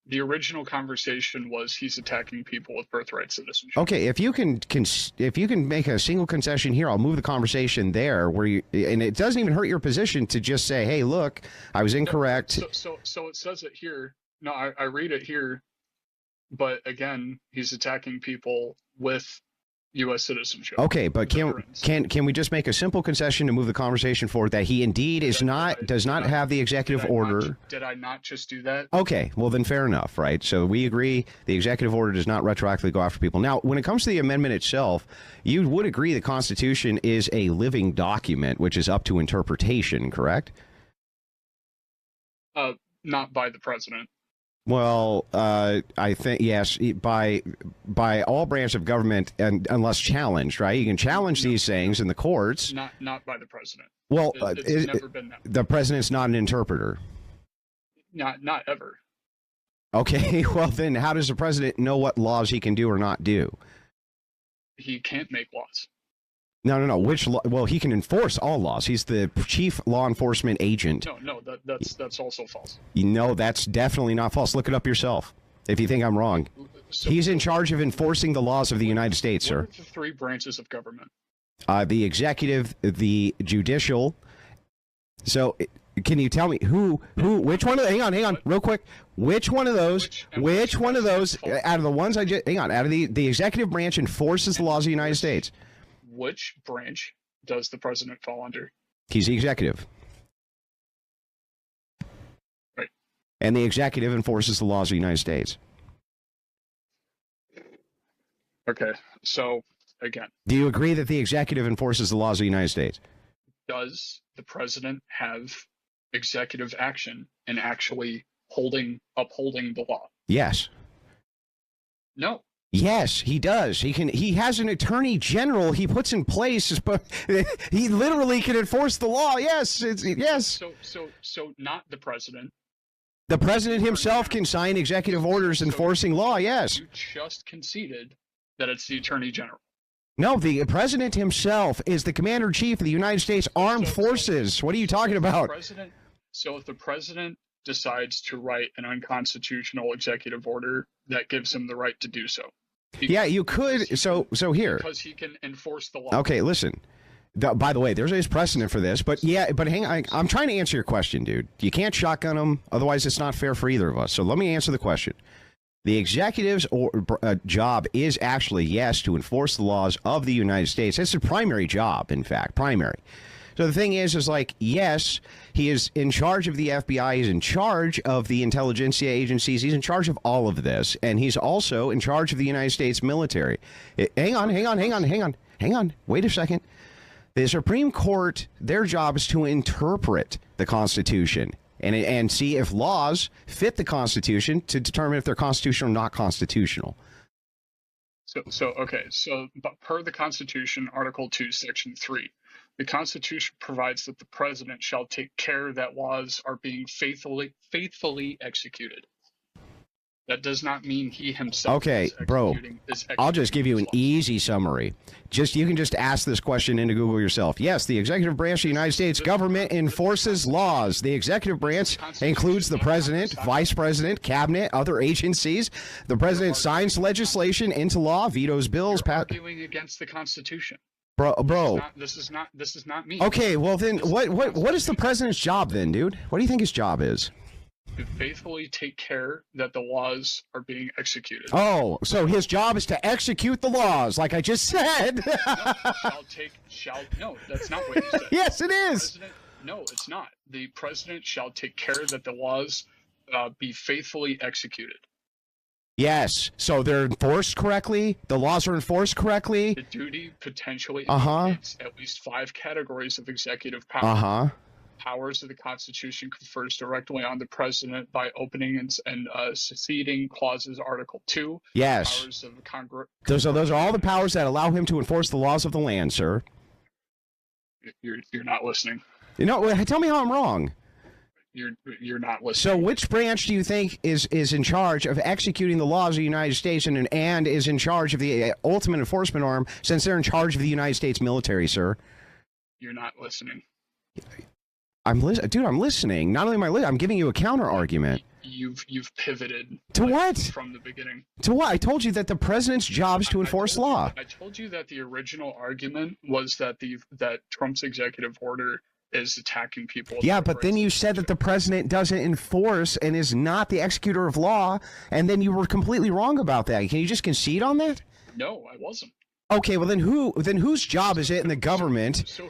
The original conversation was he's attacking people with birthright citizenship. Okay, if you can make a single concession here, I'll move the conversation there. And it doesn't even hurt your position to just say, "Hey, look, I was incorrect." So it says it here. No, I read it here, but again, he's attacking people with U.S. citizenship. Okay, but can we just make a simple concession to move the conversation forward that he indeed does not have the executive order? Did I not just do that? Okay, well then fair enough, right? So we agree the executive order does not retroactively go after people. Now, when it comes to the amendment itself, you would agree the Constitution is a living document, which is up to interpretation, correct? Not by the president. Well, I think, yes, by all branches of government, and unless challenged, right? You can challenge these things in the courts. Not by the president. Well, it's never been that. The president's not an interpreter. Not ever. Okay, well then how does the president know what laws he can do or not do? He can't make laws. No. Which law? Well, he can enforce all laws. He's the chief law enforcement agent. No, that's also false. No, that's definitely not false. Look it up yourself if you think I'm wrong. He's in charge of enforcing the laws of the United States, sir. What are the three branches of government? The executive, the judicial. So, can you tell me which one of hang on, real quick. Which one of those out of the ones I just, out of the executive branch enforces the laws of the United States? Which branch does the president fall under? He's the executive. Right. And the executive enforces the laws of the United States. Okay, so again. Do you agree that the executive enforces the laws of the United States? Does the president have executive action in actually upholding the law? Yes. No. Yes, he does. He has an attorney general he puts in place, but he literally can enforce the law. Yes, yes. So not the president. The president himself can sign executive orders enforcing law. Yes. You just conceded that it's the attorney general. No, the president himself is the commander-in-chief of the United States Armed Forces. What are you talking about? So if the president decides to write an unconstitutional executive order, that gives him the right to do so. Yeah, you could. So here. Because he can enforce the law. Okay, listen. By the way, there's precedent for this, but hang on. I'm trying to answer your question, dude. You can't shotgun them, otherwise it's not fair for either of us. So let me answer the question. The executive's job is actually, yes, to enforce the laws of the United States. That's a primary job, in fact, primary. So the thing is like, yes, he is in charge of the FBI. He's in charge of the intelligentsia agencies. He's in charge of all of this. And he's also in charge of the United States military. Hang on. Wait a second. The Supreme Court, their job is to interpret the Constitution and see if laws fit the Constitution to determine if they're constitutional or not constitutional. So per the Constitution, Article 2, Section 3, the Constitution provides that the president shall take care that laws are being faithfully executed. That does not mean he himself. Okay, bro. I'll just give you an easy summary. You can just ask this question into Google yourself. Yes, the executive branch of the United States government enforces laws. The executive branch includes the president, vice president, cabinet, other agencies. The president signs legislation into law, vetoes bills. You're arguing against the Constitution. Bro. This is not me. Okay, well then, what is the president's job then, dude? What do you think his job is? To faithfully take care that the laws are being executed. Oh, so his job is to execute the laws, like I just said. No, that's not what you said. Yes, it is. No, it's not. The president shall take care that the laws be faithfully executed. Yes, so they're enforced correctly. The laws are enforced correctly. The duty potentially indicates at least 5 categories of executive power. Powers of the Constitution confers directly on the president by opening and seceding clauses, Article 2. Yes. Powers of Congress. Those are all the powers that allow him to enforce the laws of the land, sir. You're not listening. Tell me how I'm wrong. You're not listening. So which branch do you think is in charge of executing the laws of the United States and is in charge of the ultimate enforcement arm, since they're in charge of the United States military, sir? You're not listening. I'm listening. Not only am I listening, I'm giving you a counter argument. You've pivoted to what from the beginning. To what? I told you that the president's job is to enforce law. I told you that the original argument was that Trump's executive order is attacking people. Yeah, but then you said that the president doesn't enforce and is not the executor of law, and then you were completely wrong about that. Can you just concede on that? No, I wasn't. Okay, well then whose job is it in the government? So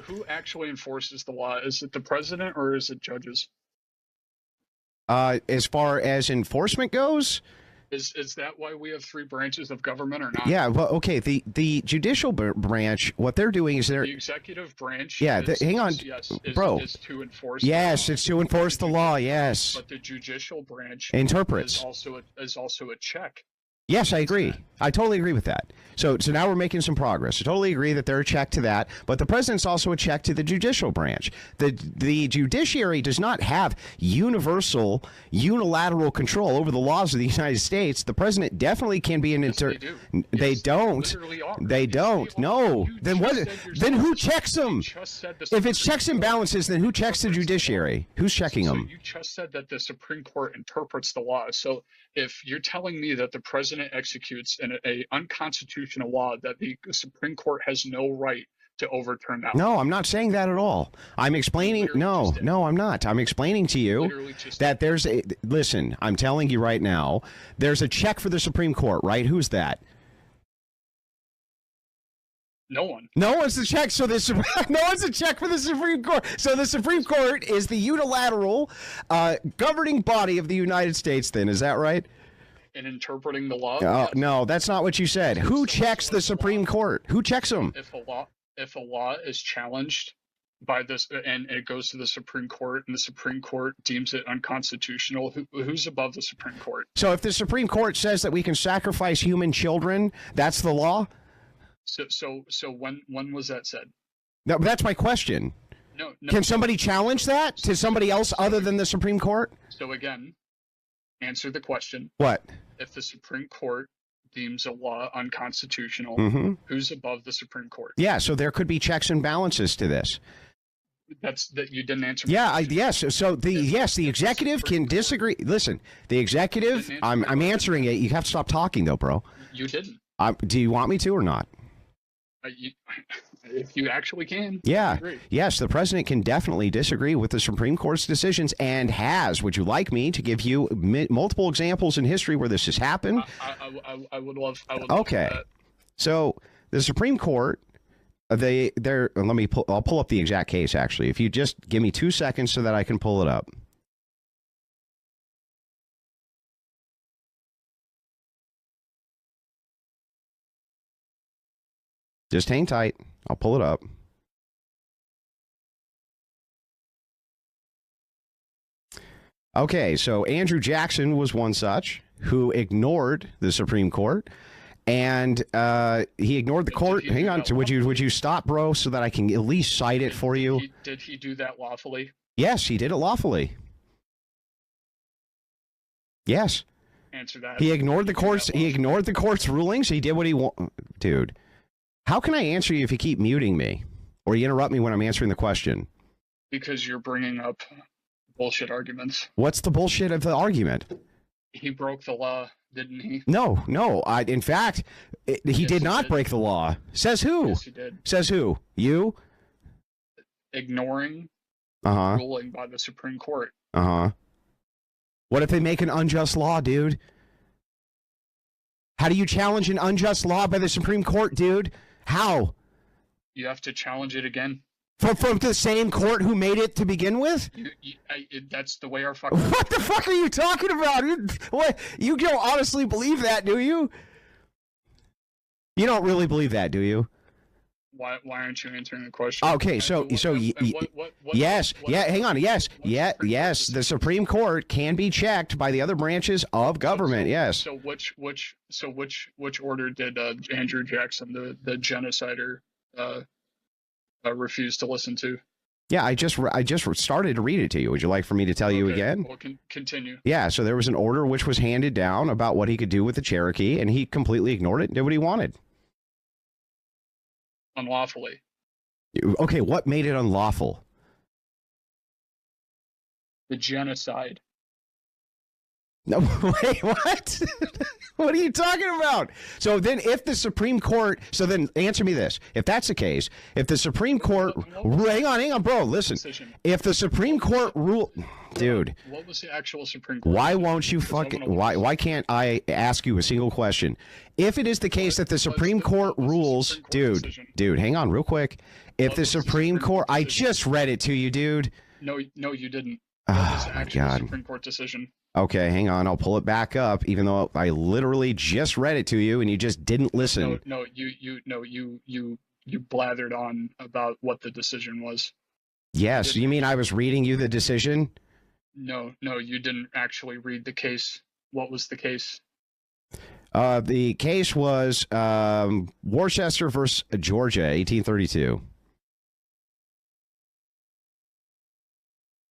who actually enforces the law? Is it the president or is it judges? As far as enforcement goes? Is that why we have 3 branches of government or not? Yeah, well, okay, the judicial branch, what they're doing is the executive branch. Yeah, hang on, bro. Is to enforce. Yes, it's to enforce the law. Yes. But the judicial branch interprets. Is also a check. Yes, I agree. I totally agree with that. So now we're making some progress. I totally agree that they're a check to that, but the president's also a check to the judicial branch. The judiciary does not have unilateral control over the laws of the United States. The president definitely can be an They don't. They don't. No. Then what? Then who checks them? If it's checks and balances, then who checks the judiciary? Who's checking them? You just said that the Supreme Court interprets the law. So if you're telling me that the president executes a unconstitutional law, that the Supreme Court has no right to overturn that. No, I'm not saying that at all. I'm explaining. No, I'm not. I'm explaining to you that there's a. Listen, I'm telling you right now, there's a check for the Supreme Court, right? Who's that? No one. No one's the check. So this no one's a check for the Supreme Court. So the Supreme Court is the unilateral governing body of the United States. Then is that right? In interpreting the law. No, that's not what you said. Who checks the Supreme Court? Who checks them? If a law is challenged by this and it goes to the Supreme Court and the Supreme Court deems it unconstitutional, who's above the Supreme Court? So if the Supreme Court says that we can sacrifice human children, that's the law? So when was that said? No, that's my question. No. Can somebody challenge that to somebody else other than the Supreme Court? So again, answer the question. What? If the Supreme Court deems a law unconstitutional, who's above the Supreme Court? Yeah, so there could be checks and balances to this. That's that you didn't answer. Yeah, yes. So the executive can disagree. Listen, the executive. I'm answering it. You have to stop talking though, bro. You didn't. Do you want me to or not? If you actually can. Yeah. Yes, the president can definitely disagree with the Supreme Court's decisions and has. Would you like me to give you multiple examples in history where this has happened? I would love. Okay. So the Supreme Court, I'll pull up the exact case actually. If you just give me 2 seconds so that I can pull it up. Just hang tight. I'll pull it up. Okay, so Andrew Jackson was one such who ignored the Supreme Court, and he ignored the court. Hang on, would you stop, bro, so that I can at least cite it for you? Did he do that lawfully? Yes, he did it lawfully. Yes. Answer that. He ignored the court's. He ignored the court's rulings. He did what he wanted, dude. How can I answer you if you keep muting me or you interrupt me when I'm answering the question? Because you're bringing up bullshit arguments. What's the bullshit of the argument? He broke the law, didn't he? No. In fact, he did not break the law. Says who? Yes, he did. Says who? You? Ignoring ruling by the Supreme Court. What if they make an unjust law, dude? How do you challenge an unjust law by the Supreme Court, dude? How? You have to challenge it again. From the same court who made it to begin with? That's the way our fucking... What the fuck are you talking about? You don't honestly believe that, do you? You don't really believe that, do you? Why aren't you answering the question? Okay, yes, hang on, yes, the Supreme Court can be checked by the other branches of government, yes. So which order did Andrew Jackson, the genocider, refuse to listen to? Yeah, I just started to read it to you. Would you like for me to tell you again? Well, continue. Yeah, so there was an order which was handed down about what he could do with the Cherokee, and he completely ignored it and did what he wanted. Unlawfully. Okay, what made it unlawful? The genocide. No, wait, what? What are you talking about? So then if the Supreme Court, so then answer me this. If that's the case, if the Supreme Court, hang on, bro, listen. If the Supreme Court rule, dude. What was the actual Supreme Court? Why won't you why can't I ask you a single question? If it is the case that the Supreme Court rules, dude, hang on real quick. If the Supreme Court, I just read it to you, dude. No, you didn't. What was the actual Supreme Court decision? Okay, hang on. I'll pull it back up, even though I literally just read it to you and you just didn't listen. No, you blathered on about what the decision was. Yes, you mean I was reading you the decision? No, you didn't actually read the case. What was the case? The case was Worcester versus Georgia, 1832.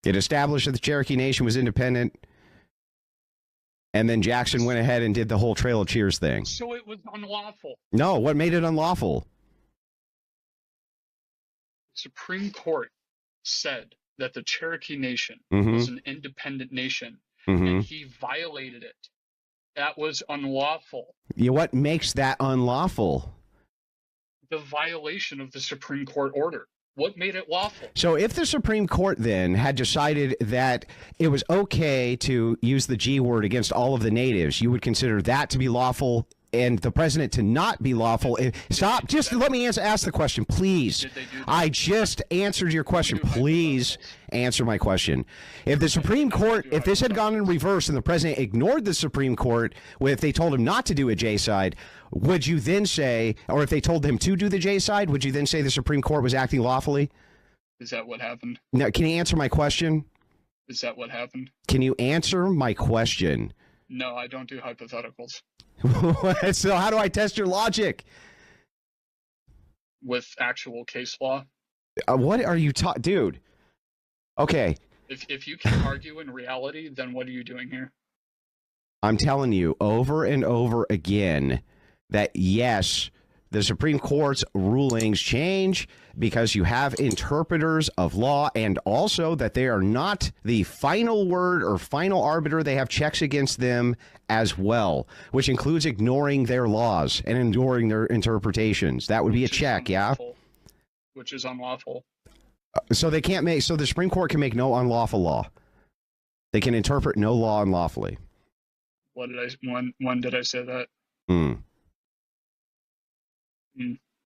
It established that the Cherokee Nation was independent. And then Jackson went ahead and did the whole Trail of Tears thing. So it was unlawful. No, what made it unlawful? The Supreme Court said that the Cherokee Nation was an independent nation, and he violated it That was unlawful. Yeah, what makes that unlawful? The violation of the Supreme Court order. What made it lawful? So if the Supreme Court then had decided that it was okay to use the G word against all of the natives, you would consider that to be lawful and the president to not be lawful. Stop. Just let me ask the question, please. I just answered your question. Please answer my question. If the Supreme Court, if this had gone in reverse and the president ignored the Supreme Court, if they told him not to do a J side, would you then say, or if they told him to do the J side, would you then say the Supreme Court was acting lawfully? Is that what happened? Now, can you answer my question? Is that what happened? Can you answer my question? No, I don't do hypotheticals. So how do I test your logic? With actual case law. What are you talking, dude? Okay. If you can argue in reality, then what are you doing here? I'm telling you over and over again that yes, the Supreme Court's rulings change because you have interpreters of law, and also that they are not the final word or final arbiter. They have checks against them as well, which includes ignoring their laws and ignoring their interpretations. That would be a check, yeah? Which is unlawful. So they can't make, so the Supreme Court can make no unlawful law. They can interpret no law unlawfully. What did I, when did I say that?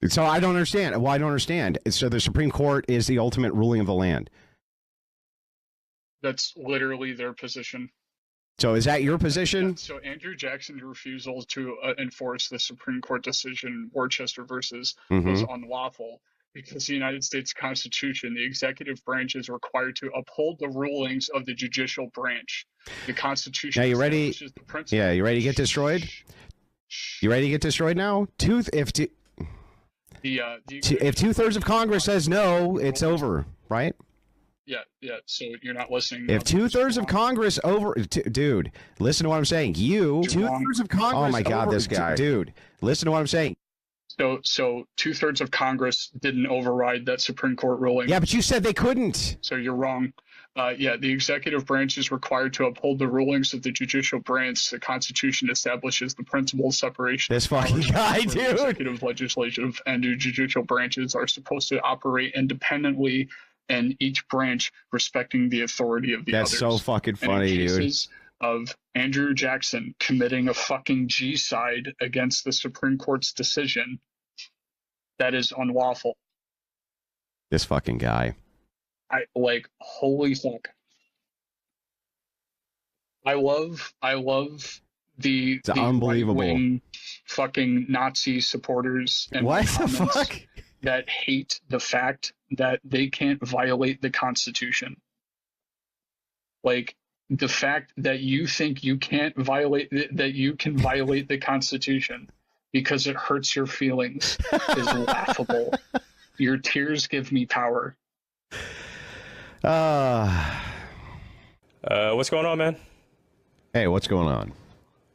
So I don't understand. Well, I don't understand. So the Supreme Court is the ultimate ruling of the land. That's literally their position. So is that your position? Yeah, so Andrew Jackson's refusal to enforce the Supreme Court decision, Worcester versus, was unlawful because the United States Constitution, the executive branch is required to uphold the rulings of the judicial branch. The Constitution. Now you ready? Yeah, you ready to get destroyed? You ready to get destroyed now? If 2/3 of Congress says no, it's over, right? Yeah. So you're not listening. If 2/3 of Congress dude, listen to what I'm saying. 2/3 of Congress. Oh my God, this guy, dude, listen to what I'm saying. So 2/3 of Congress didn't override that Supreme Court ruling. Yeah, but you said they couldn't. So you're wrong. The executive branch is required to uphold the rulings of the judicial branch. The Constitution establishes the principle of separation. This fucking guy, dude. The executive, legislative, and the judicial branches are supposed to operate independently, and each branch respecting the authority of the others. That's so fucking funny, and in dude. cases of Andrew Jackson committing a fucking G-side against the Supreme Court's decision, that is unlawful. This fucking guy. Holy fuck. I love the unbelievable right-wing fucking Nazi supporters and what the fuck that hate the fact that they can't violate the Constitution. Like the fact that you think you can't violate that you can violate the Constitution because it hurts your feelings is laughable. Your tears give me power. What's going on, man? Hey, what's going on?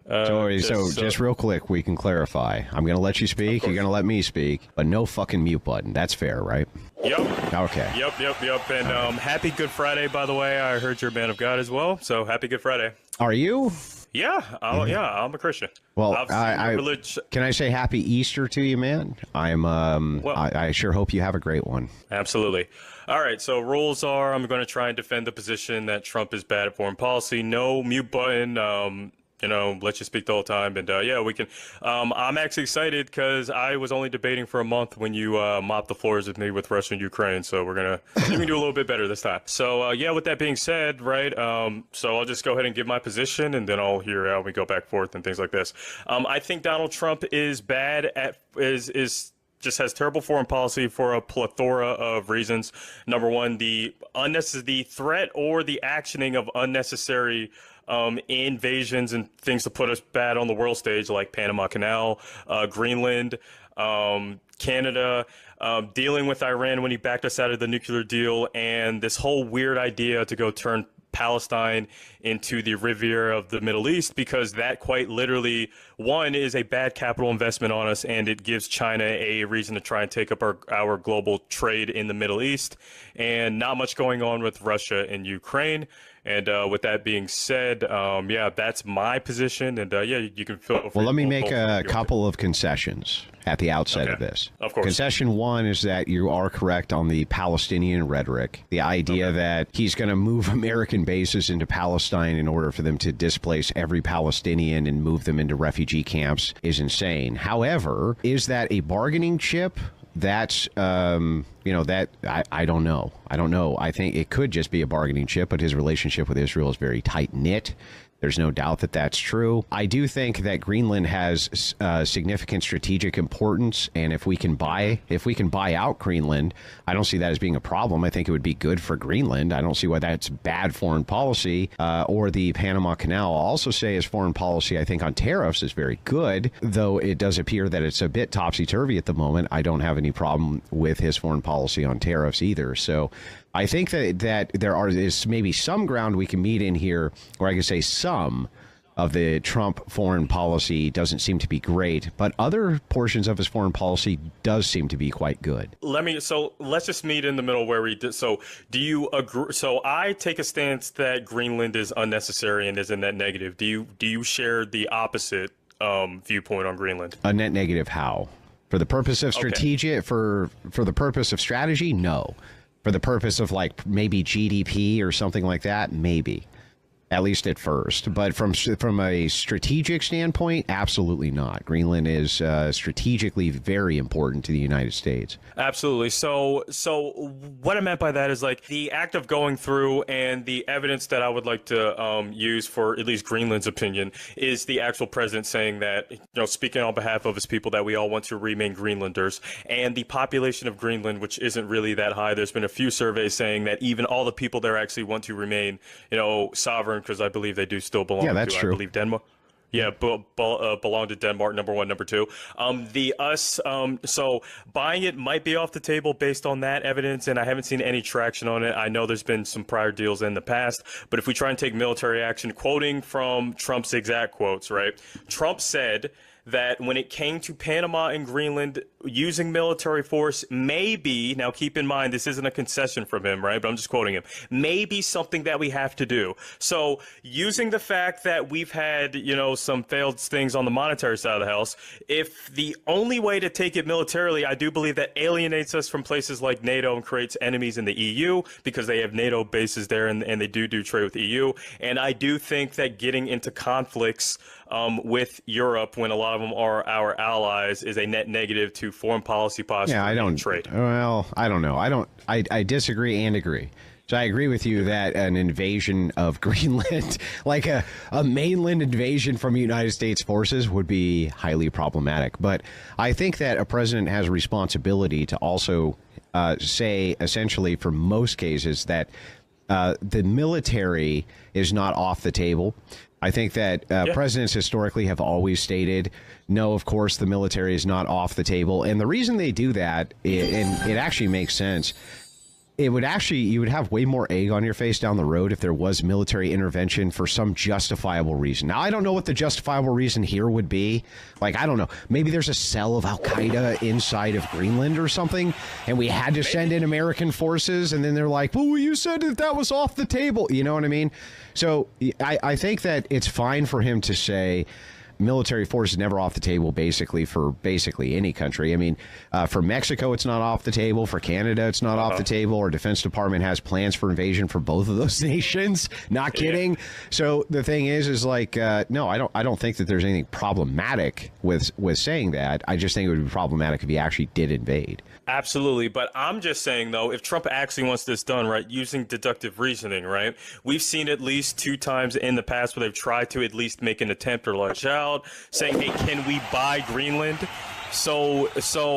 Just real quick, we can clarify. I'm going to let you speak. You're going to let me speak, but no fucking mute button. That's fair, right? Yep. Okay. Yep. And happy Good Friday, by the way. I heard you're a man of God as well, so happy Good Friday. Are you? Yeah. I'm a Christian. Well, can I say happy Easter to you, man? I sure hope you have a great one. Absolutely. All right, so rules are I'm going to try and defend the position that Trump is bad at foreign policy. No mute button. Let you speak the whole time. And we can. I'm actually excited because I was only debating for a month when you mopped the floors with me with Russia and Ukraine. So we can do a little bit better this time. So with that being said, right. So I'll just go ahead and give my position, and then I'll hear how we go back and forth and things like this. I think Donald Trump is bad at just has terrible foreign policy for a plethora of reasons. Number one, the threat or the actioning of unnecessary invasions and things to put us bad on the world stage, like Panama Canal, Greenland, Canada, dealing with Iran when he backed us out of the nuclear deal, and this whole weird idea to go turn Palestine into the Riviera of the Middle East, because that quite literally, one, is a bad capital investment on us, and it gives China a reason to try and take up our global trade in the Middle East, and not much going on with Russia and Ukraine. And with that being said, yeah, that's my position. And yeah, you can feel free. Well, let me make a couple of concessions at the outset of this. Of course. Concession one is that you are correct on the Palestinian rhetoric. The idea that he's going to move American bases into Palestine in order for them to displace every Palestinian and move them into refugee camps is insane. However, is that a bargaining chip? That's, that I don't know. I don't know. I think it could just be a bargaining chip, but his relationship with Israel is very tight knit. There's no doubt that that's true. I do think that Greenland has significant strategic importance, and if we can buy out Greenland, I don't see that as being a problem. I think it would be good for Greenland. I don't see why that's bad foreign policy. Or the Panama Canal. I'll also say as foreign policy, I think on tariffs is very good, though it does appear that it's a bit topsy-turvy at the moment. I don't have any problem with his foreign policy on tariffs either. So I think that there is maybe some ground we can meet in here, or I could say some of the Trump foreign policy doesn't seem to be great, but other portions of his foreign policy does seem to be quite good. Let's just meet in the middle where we did. So do you agree? So I take a stance that Greenland is unnecessary and is a net negative. Do you share the opposite viewpoint on Greenland? A net negative how? For the purpose of strategic, for the purpose of strategy, no. For the purpose of like maybe GDP or something like that, maybe. At least at first. But from a strategic standpoint, absolutely not. Greenland is strategically very important to the United States. Absolutely. So what I meant by that is like the act of going through and the evidence that I would like to use for at least Greenland's opinion is the actual president saying that, speaking on behalf of his people, that we all want to remain Greenlanders. And the population of Greenland, which isn't really that high, there's been a few surveys saying that even all the people there actually want to remain, sovereign, because I believe they do still belong to, I believe, Denmark. Yeah, belong to Denmark, number one, number two. So buying it might be off the table based on that evidence, and I haven't seen any traction on it. I know there's been some prior deals in the past, but if we try and take military action, quoting from Trump's exact quotes, right? Trump said that when it came to Panama and Greenland, using military force may be, now keep in mind, this isn't a concession from him, right? But I'm just quoting him, may be something that we have to do. So using the fact that we've had, some failed things on the monetary side of the house, if the only way to take it militarily, I do believe that alienates us from places like NATO and creates enemies in the EU because they have NATO bases there and they do trade with the EU. And I do think that getting into conflicts with Europe when a lot of them are our allies is a net negative to foreign policy posture and trade. Well, I don't know. I disagree and agree. So I agree with you that an invasion of Greenland, like a mainland invasion from United States forces, would be highly problematic. But I think that a president has a responsibility to also say, essentially, for most cases, that the military is not off the table. I think that presidents historically have always stated, no, of course, the military is not off the table. And the reason they do that, and it actually makes sense, you would have way more egg on your face down the road if there was military intervention for some justifiable reason. Now, I don't know what the justifiable reason here would be. Like, I don't know. Maybe there's a cell of Al-Qaeda inside of Greenland or something, and we had to send in American forces, and then they're like, well, you said that was off the table. You know what I mean? So I think that it's fine for him to say military force is never off the table, for any country. I mean, for Mexico, it's not off the table. For Canada, it's not off the table. Our Defense Department has plans for invasion for both of those nations. Not kidding. Yeah. So the thing is like, no, I don't think that there's anything problematic with saying that. I just think it would be problematic if he actually did invade. Absolutely. But I'm just saying, though, if Trump actually wants this done, right, using deductive reasoning, right, we've seen at least 2 times in the past where they've tried to at least make an attempt or launch out saying, hey, can we buy Greenland? So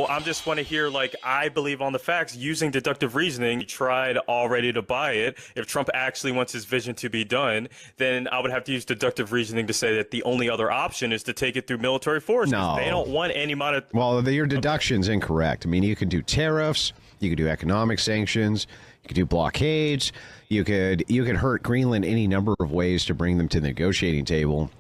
I'm just want to hear, like, I believe on the facts using deductive reasoning. He tried already to buy it. If Trump actually wants his vision to be done, then I would have to use deductive reasoning to say that the only other option is to take it through military force. No. They don't want any monetary. Well, your deduction's incorrect. I mean, you can do tariffs, you could do economic sanctions, you could do blockades, you could hurt Greenland any number of ways to bring them to the negotiating table.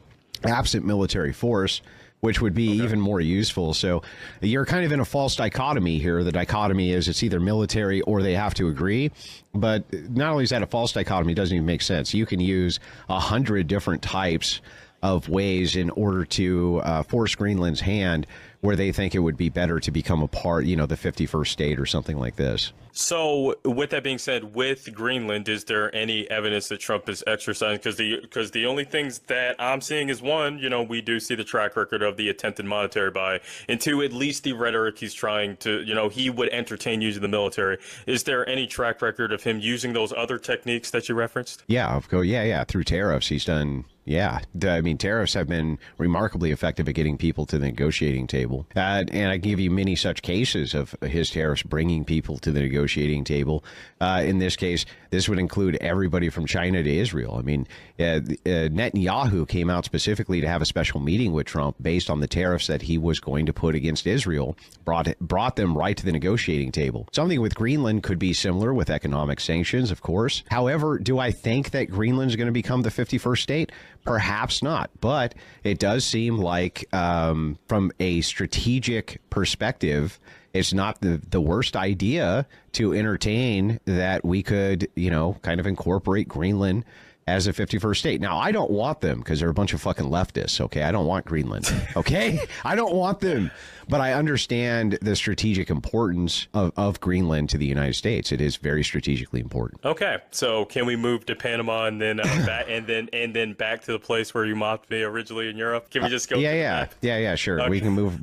Absent military force, which would be even more useful. So you're kind of in a false dichotomy here. The dichotomy is it's either military or they have to agree. But not only is that a false dichotomy, it doesn't even make sense. You can use 100 different types of ways in order to force Greenland's hand where they think it would be better to become a part, the 51st state or something like this. So, with that being said, with Greenland, is there any evidence that Trump is exercising? Because the only things that I'm seeing is, one, we do see the track record of the attempted monetary buy, and two, at least the rhetoric he's trying to, he would entertain using the military. Is there any track record of him using those other techniques that you referenced? Yeah, of course. Yeah. Through tariffs, he's done. Yeah, I mean, tariffs have been remarkably effective at getting people to the negotiating table. And I give you many such cases of his tariffs bringing people to the negotiating table. In this case, this would include everybody from China to Israel. I mean, Netanyahu came out specifically to have a special meeting with Trump based on the tariffs that he was going to put against Israel, brought them right to the negotiating table. Something with Greenland could be similar with economic sanctions, of course. However, do I think that Greenland's going to become the 51st state? Perhaps not, but it does seem like from a strategic perspective, it's not the worst idea to entertain that we could, kind of incorporate Greenland as a 51st state. Now, I don't want them because they're a bunch of fucking leftists, okay? I don't want Greenland, okay? I don't want them. But I understand the strategic importance of Greenland to the United States. It is very strategically important. Okay, so can we move to Panama and then back and then back to the place where you mocked me originally in Europe? Can we just go? Yeah, sure. Okay. We can move.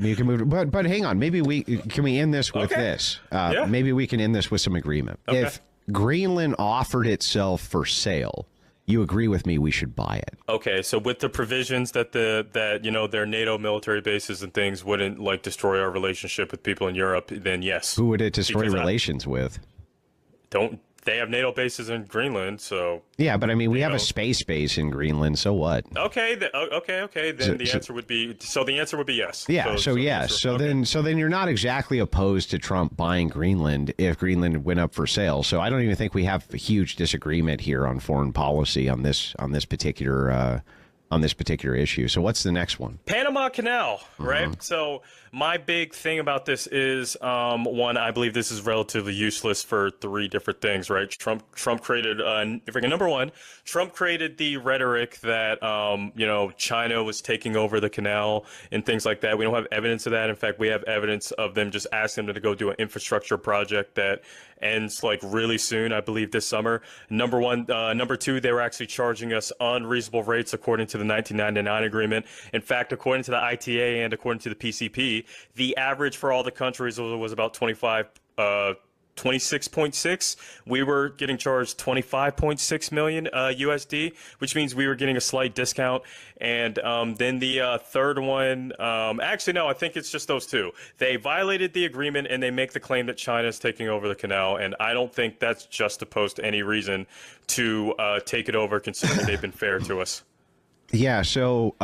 But hang on. Maybe can we end this with this? Maybe we can end this with some agreement. Okay. If Greenland offered itself for sale, you agree with me, we should buy it. Okay, so with the provisions that their NATO military bases and things wouldn't destroy our relationship with people in Europe, then yes. Who would it destroy relations with? They have NATO bases in Greenland, so yeah, but I mean we have a space base in Greenland, so what? Okay. Then the answer would be yes. Yeah, so yes. So then you're not exactly opposed to Trump buying Greenland if Greenland went up for sale. So I don't even think we have a huge disagreement here on foreign policy on this particular issue. So what's the next one? Panama Canal, right? So my big thing about this is, one, I believe this is relatively useless for three different things, right? Trump created, number one, Trump created the rhetoric that, China was taking over the canal and things like that. We don't have evidence of that. In fact, we have evidence of them just asking them to go do an infrastructure project that ends really soon, I believe this summer. Number two, they were actually charging us unreasonable rates according to the 1999 agreement. In fact, according to the ITA and according to the PCP, the average for all the countries was about 26.6. We were getting charged 25.6 million USD, which means we were getting a slight discount. And then the third one, actually, no, I think it's just those two. They violated the agreement and they make the claim that China is taking over the canal. And I don't think that's juxtaposed to any reason to take it over, considering they've been fair to us. Yeah, so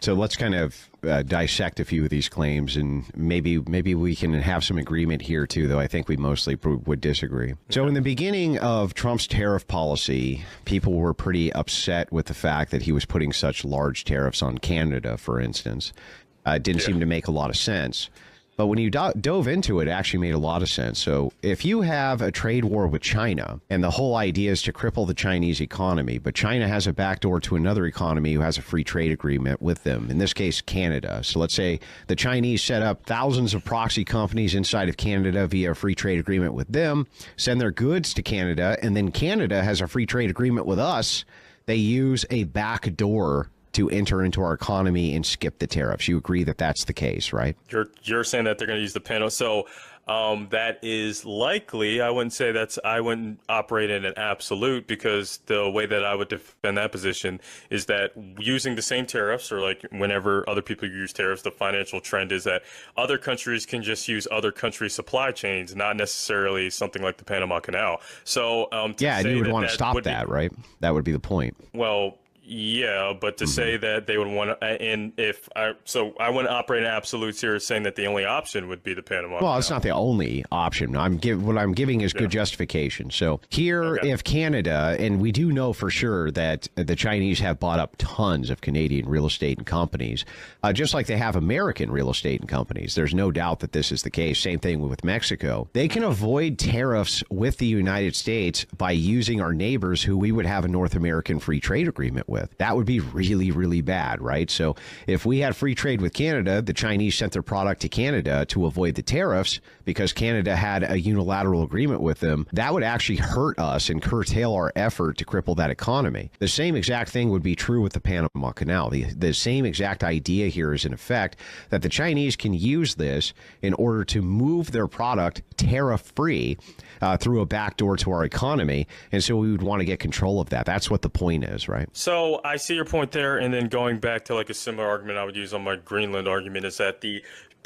let's kind of dissect a few of these claims, and maybe we can have some agreement here too, though I think we mostly would disagree. Okay. So in the beginning of Trump's tariff policy, people were pretty upset with the fact that he was putting such large tariffs on Canada, for instance. It didn't seem to make a lot of sense. But when you dove into it, it actually made a lot of sense. So if you have a trade war with China, and the whole idea is to cripple the Chinese economy, but China has a backdoor to another economy who has a free trade agreement with them, in this case, Canada. So let's say the Chinese set up thousands of proxy companies inside of Canada via a free trade agreement with them, send their goods to Canada, and then Canada has a free trade agreement with us. They use a backdoor to enter into our economy and skip the tariffs. You agree that that's the case, right? You're saying that they're going to use the panel. So that is likely. I wouldn't operate in an absolute, because the way that I would defend that position is that using the same tariffs, or whenever other people use tariffs, the financial trend is that other countries can just use other countries' supply chains, not necessarily something like the Panama Canal. So and you would want to stop that, right? That would be the point. Well, Yeah, but to say that they would want to, and if I, so I wouldn't operate in absolutes here, saying that the only option would be the Panama Canal. Well, it's not the only option. What I'm giving is good justification. So here, if Canada, and we do know for sure that the Chinese have bought up tons of Canadian real estate and companies, just like they have American real estate and companies. There's no doubt that this is the case. Same thing with Mexico. They can avoid tariffs with the United States by using our neighbors who we would have a North American free trade agreement with. That would be really, really bad, right? So if we had free trade with Canada, the Chinese sent their product to Canada to avoid the tariffs because Canada had a unilateral agreement with them, that would actually hurt us and curtail our effort to cripple that economy. The same exact thing would be true with the Panama Canal. The same exact idea here is in effect that the Chinese can use this in order to move their product tariff-free through a backdoor to our economy. And so we would want to get control of that. That's what the point is, right? So I see your point there. And then going back to like a similar argument I would use on my Greenland argument is that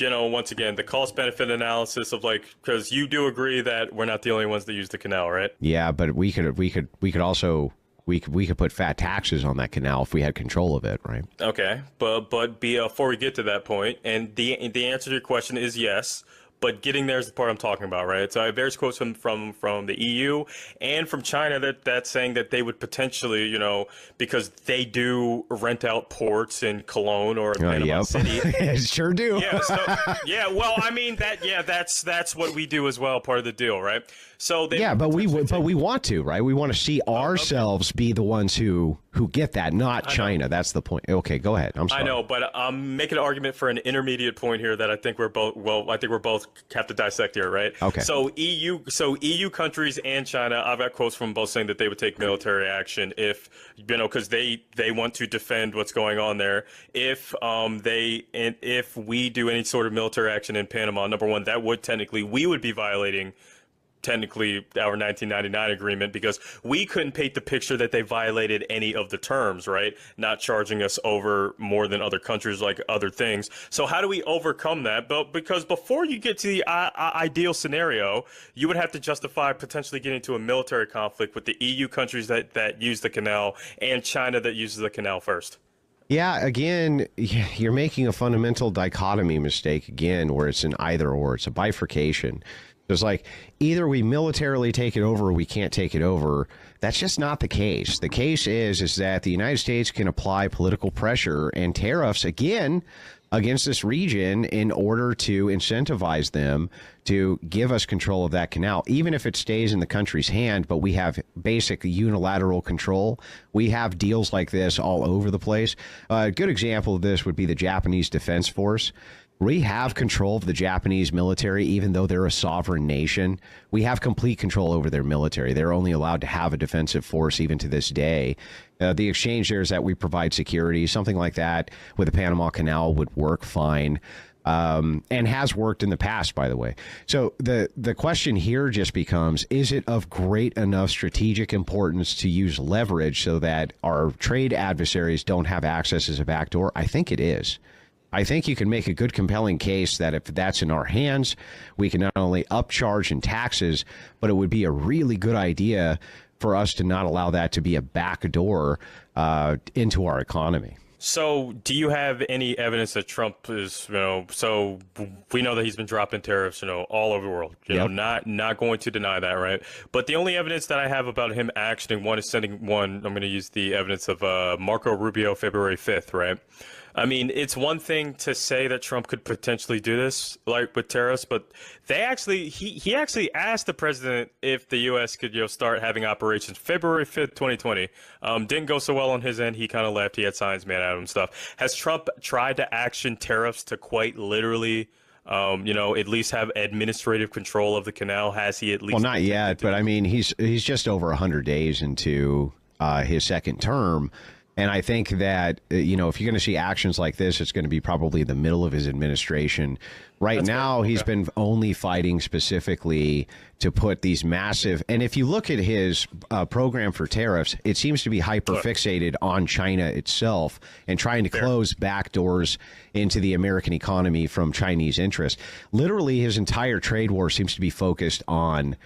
once again, the cost benefit analysis of because you do agree that we're not the only ones that use the canal, right? Yeah, but we could also put fat taxes on that canal if we had control of it, right? Okay, but before we get to that point, and the answer to your question is yes. But getting there is the part I'm talking about, right? So I have various quotes from the EU and from China that's saying that they would potentially, because they do rent out ports in Cologne or Panama City. Sure do. Yeah. Well, I mean that's what we do as well. Part of the deal, right? So but we want to, right? We want to see ourselves be the ones who get that, not China. That's the point. Okay, go ahead. I'm sorry. I know, but I'm making an argument for an intermediate point here that I think we're both have to dissect here, right? Okay. So EU countries and China, I've got quotes from both saying that they would take military action if because they want to defend what's going on there. If we do any sort of military action in Panama, number one, that would we would be violating our 1999 agreement because we couldn't paint the picture that they violated any of the terms, right? Not charging us over more than other countries like other things. So how do we overcome that? But because before you get to the ideal scenario, you would have to justify potentially getting into a military conflict with the EU countries that use the canal and China that uses the canal first. Yeah, again, you're making a fundamental dichotomy mistake again, where it's an either or, it's a bifurcation. It's like either we militarily take it over or we can't take it over. That's just not the case. The case is that the United States can apply political pressure and tariffs again against this region in order to incentivize them to give us control of that canal, even if it stays in the country's hand. But we have basic unilateral control. We have deals like this all over the place. A good example of this would be the Japanese Defense Force. We have control of the Japanese military, even though they're a sovereign nation. We have complete control over their military. They're only allowed to have a defensive force even to this day. The exchange there is that we provide security. Something like that with the Panama Canal would work fine, and has worked in the past, by the way. So the question here just becomes, is it of great enough strategic importance to use leverage so that our trade adversaries don't have access as a backdoor? I think it is. I think you can make a good, compelling case that if that's in our hands, we can not only upcharge in taxes, but it would be a really good idea for us to not allow that to be a backdoor into our economy. So do you have any evidence that Trump is, so we know that he's been dropping tariffs, all over the world, not going to deny that, right? But the only evidence that I have about him actioning one is sending one, I'm going to use the evidence of Marco Rubio, February 5th, right? I mean, it's one thing to say that Trump could potentially do this, like with tariffs, but he actually asked the president if the U.S. could, start having operations February 5th, 2020. Didn't go so well on his end. He kind of left. He had signs made out of him stuff. Has Trump tried to action tariffs to quite literally, at least have administrative control of the canal? Has he at least? Well, not yet, but I mean, he's just over 100 days into his second term. And I think that, if you're going to see actions like this, it's going to be probably the middle of his administration. Right now, he's been only fighting specifically to put these massive. And if you look at his program for tariffs, it seems to be hyper fixated on China itself and trying to close back doors into the American economy from Chinese interests. Literally, his entire trade war seems to be focused on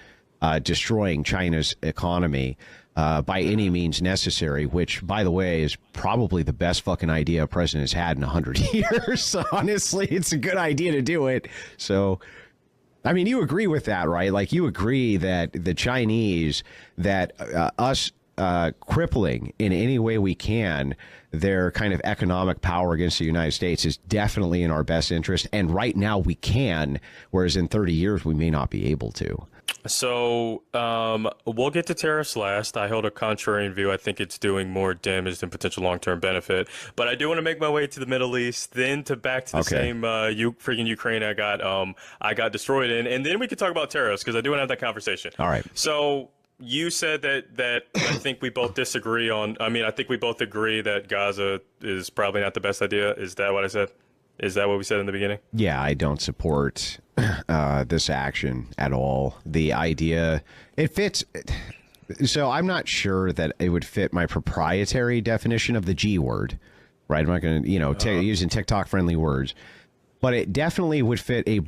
destroying China's economy. by any means necessary, which, by the way, is probably the best fucking idea a president has had in 100 years. So honestly, it's a good idea to do it. So, I mean, you agree with that, right? Like, you agree that the Chinese, that us crippling in any way we can their kind of economic power against the United States is definitely in our best interest. And right now we can, whereas in 30 years we may not be able to. So we'll get to tariffs last. I hold a contrarian view. I think it's doing more damage than potential long-term benefit. But I do want to make my way to the Middle East, then back to the same freaking Ukraine I got destroyed in, and then we can talk about tariffs because I do want to have that conversation. All right. So you said that I think we both disagree on. I mean, I think we both agree that Gaza is probably not the best idea. Is that what I said? Is that what we said in the beginning? Yeah, I don't support this action at all. The idea, it fits. So I'm not sure that it would fit my proprietary definition of the G word, right? I'm not going to, using TikTok friendly words, but it definitely would fit a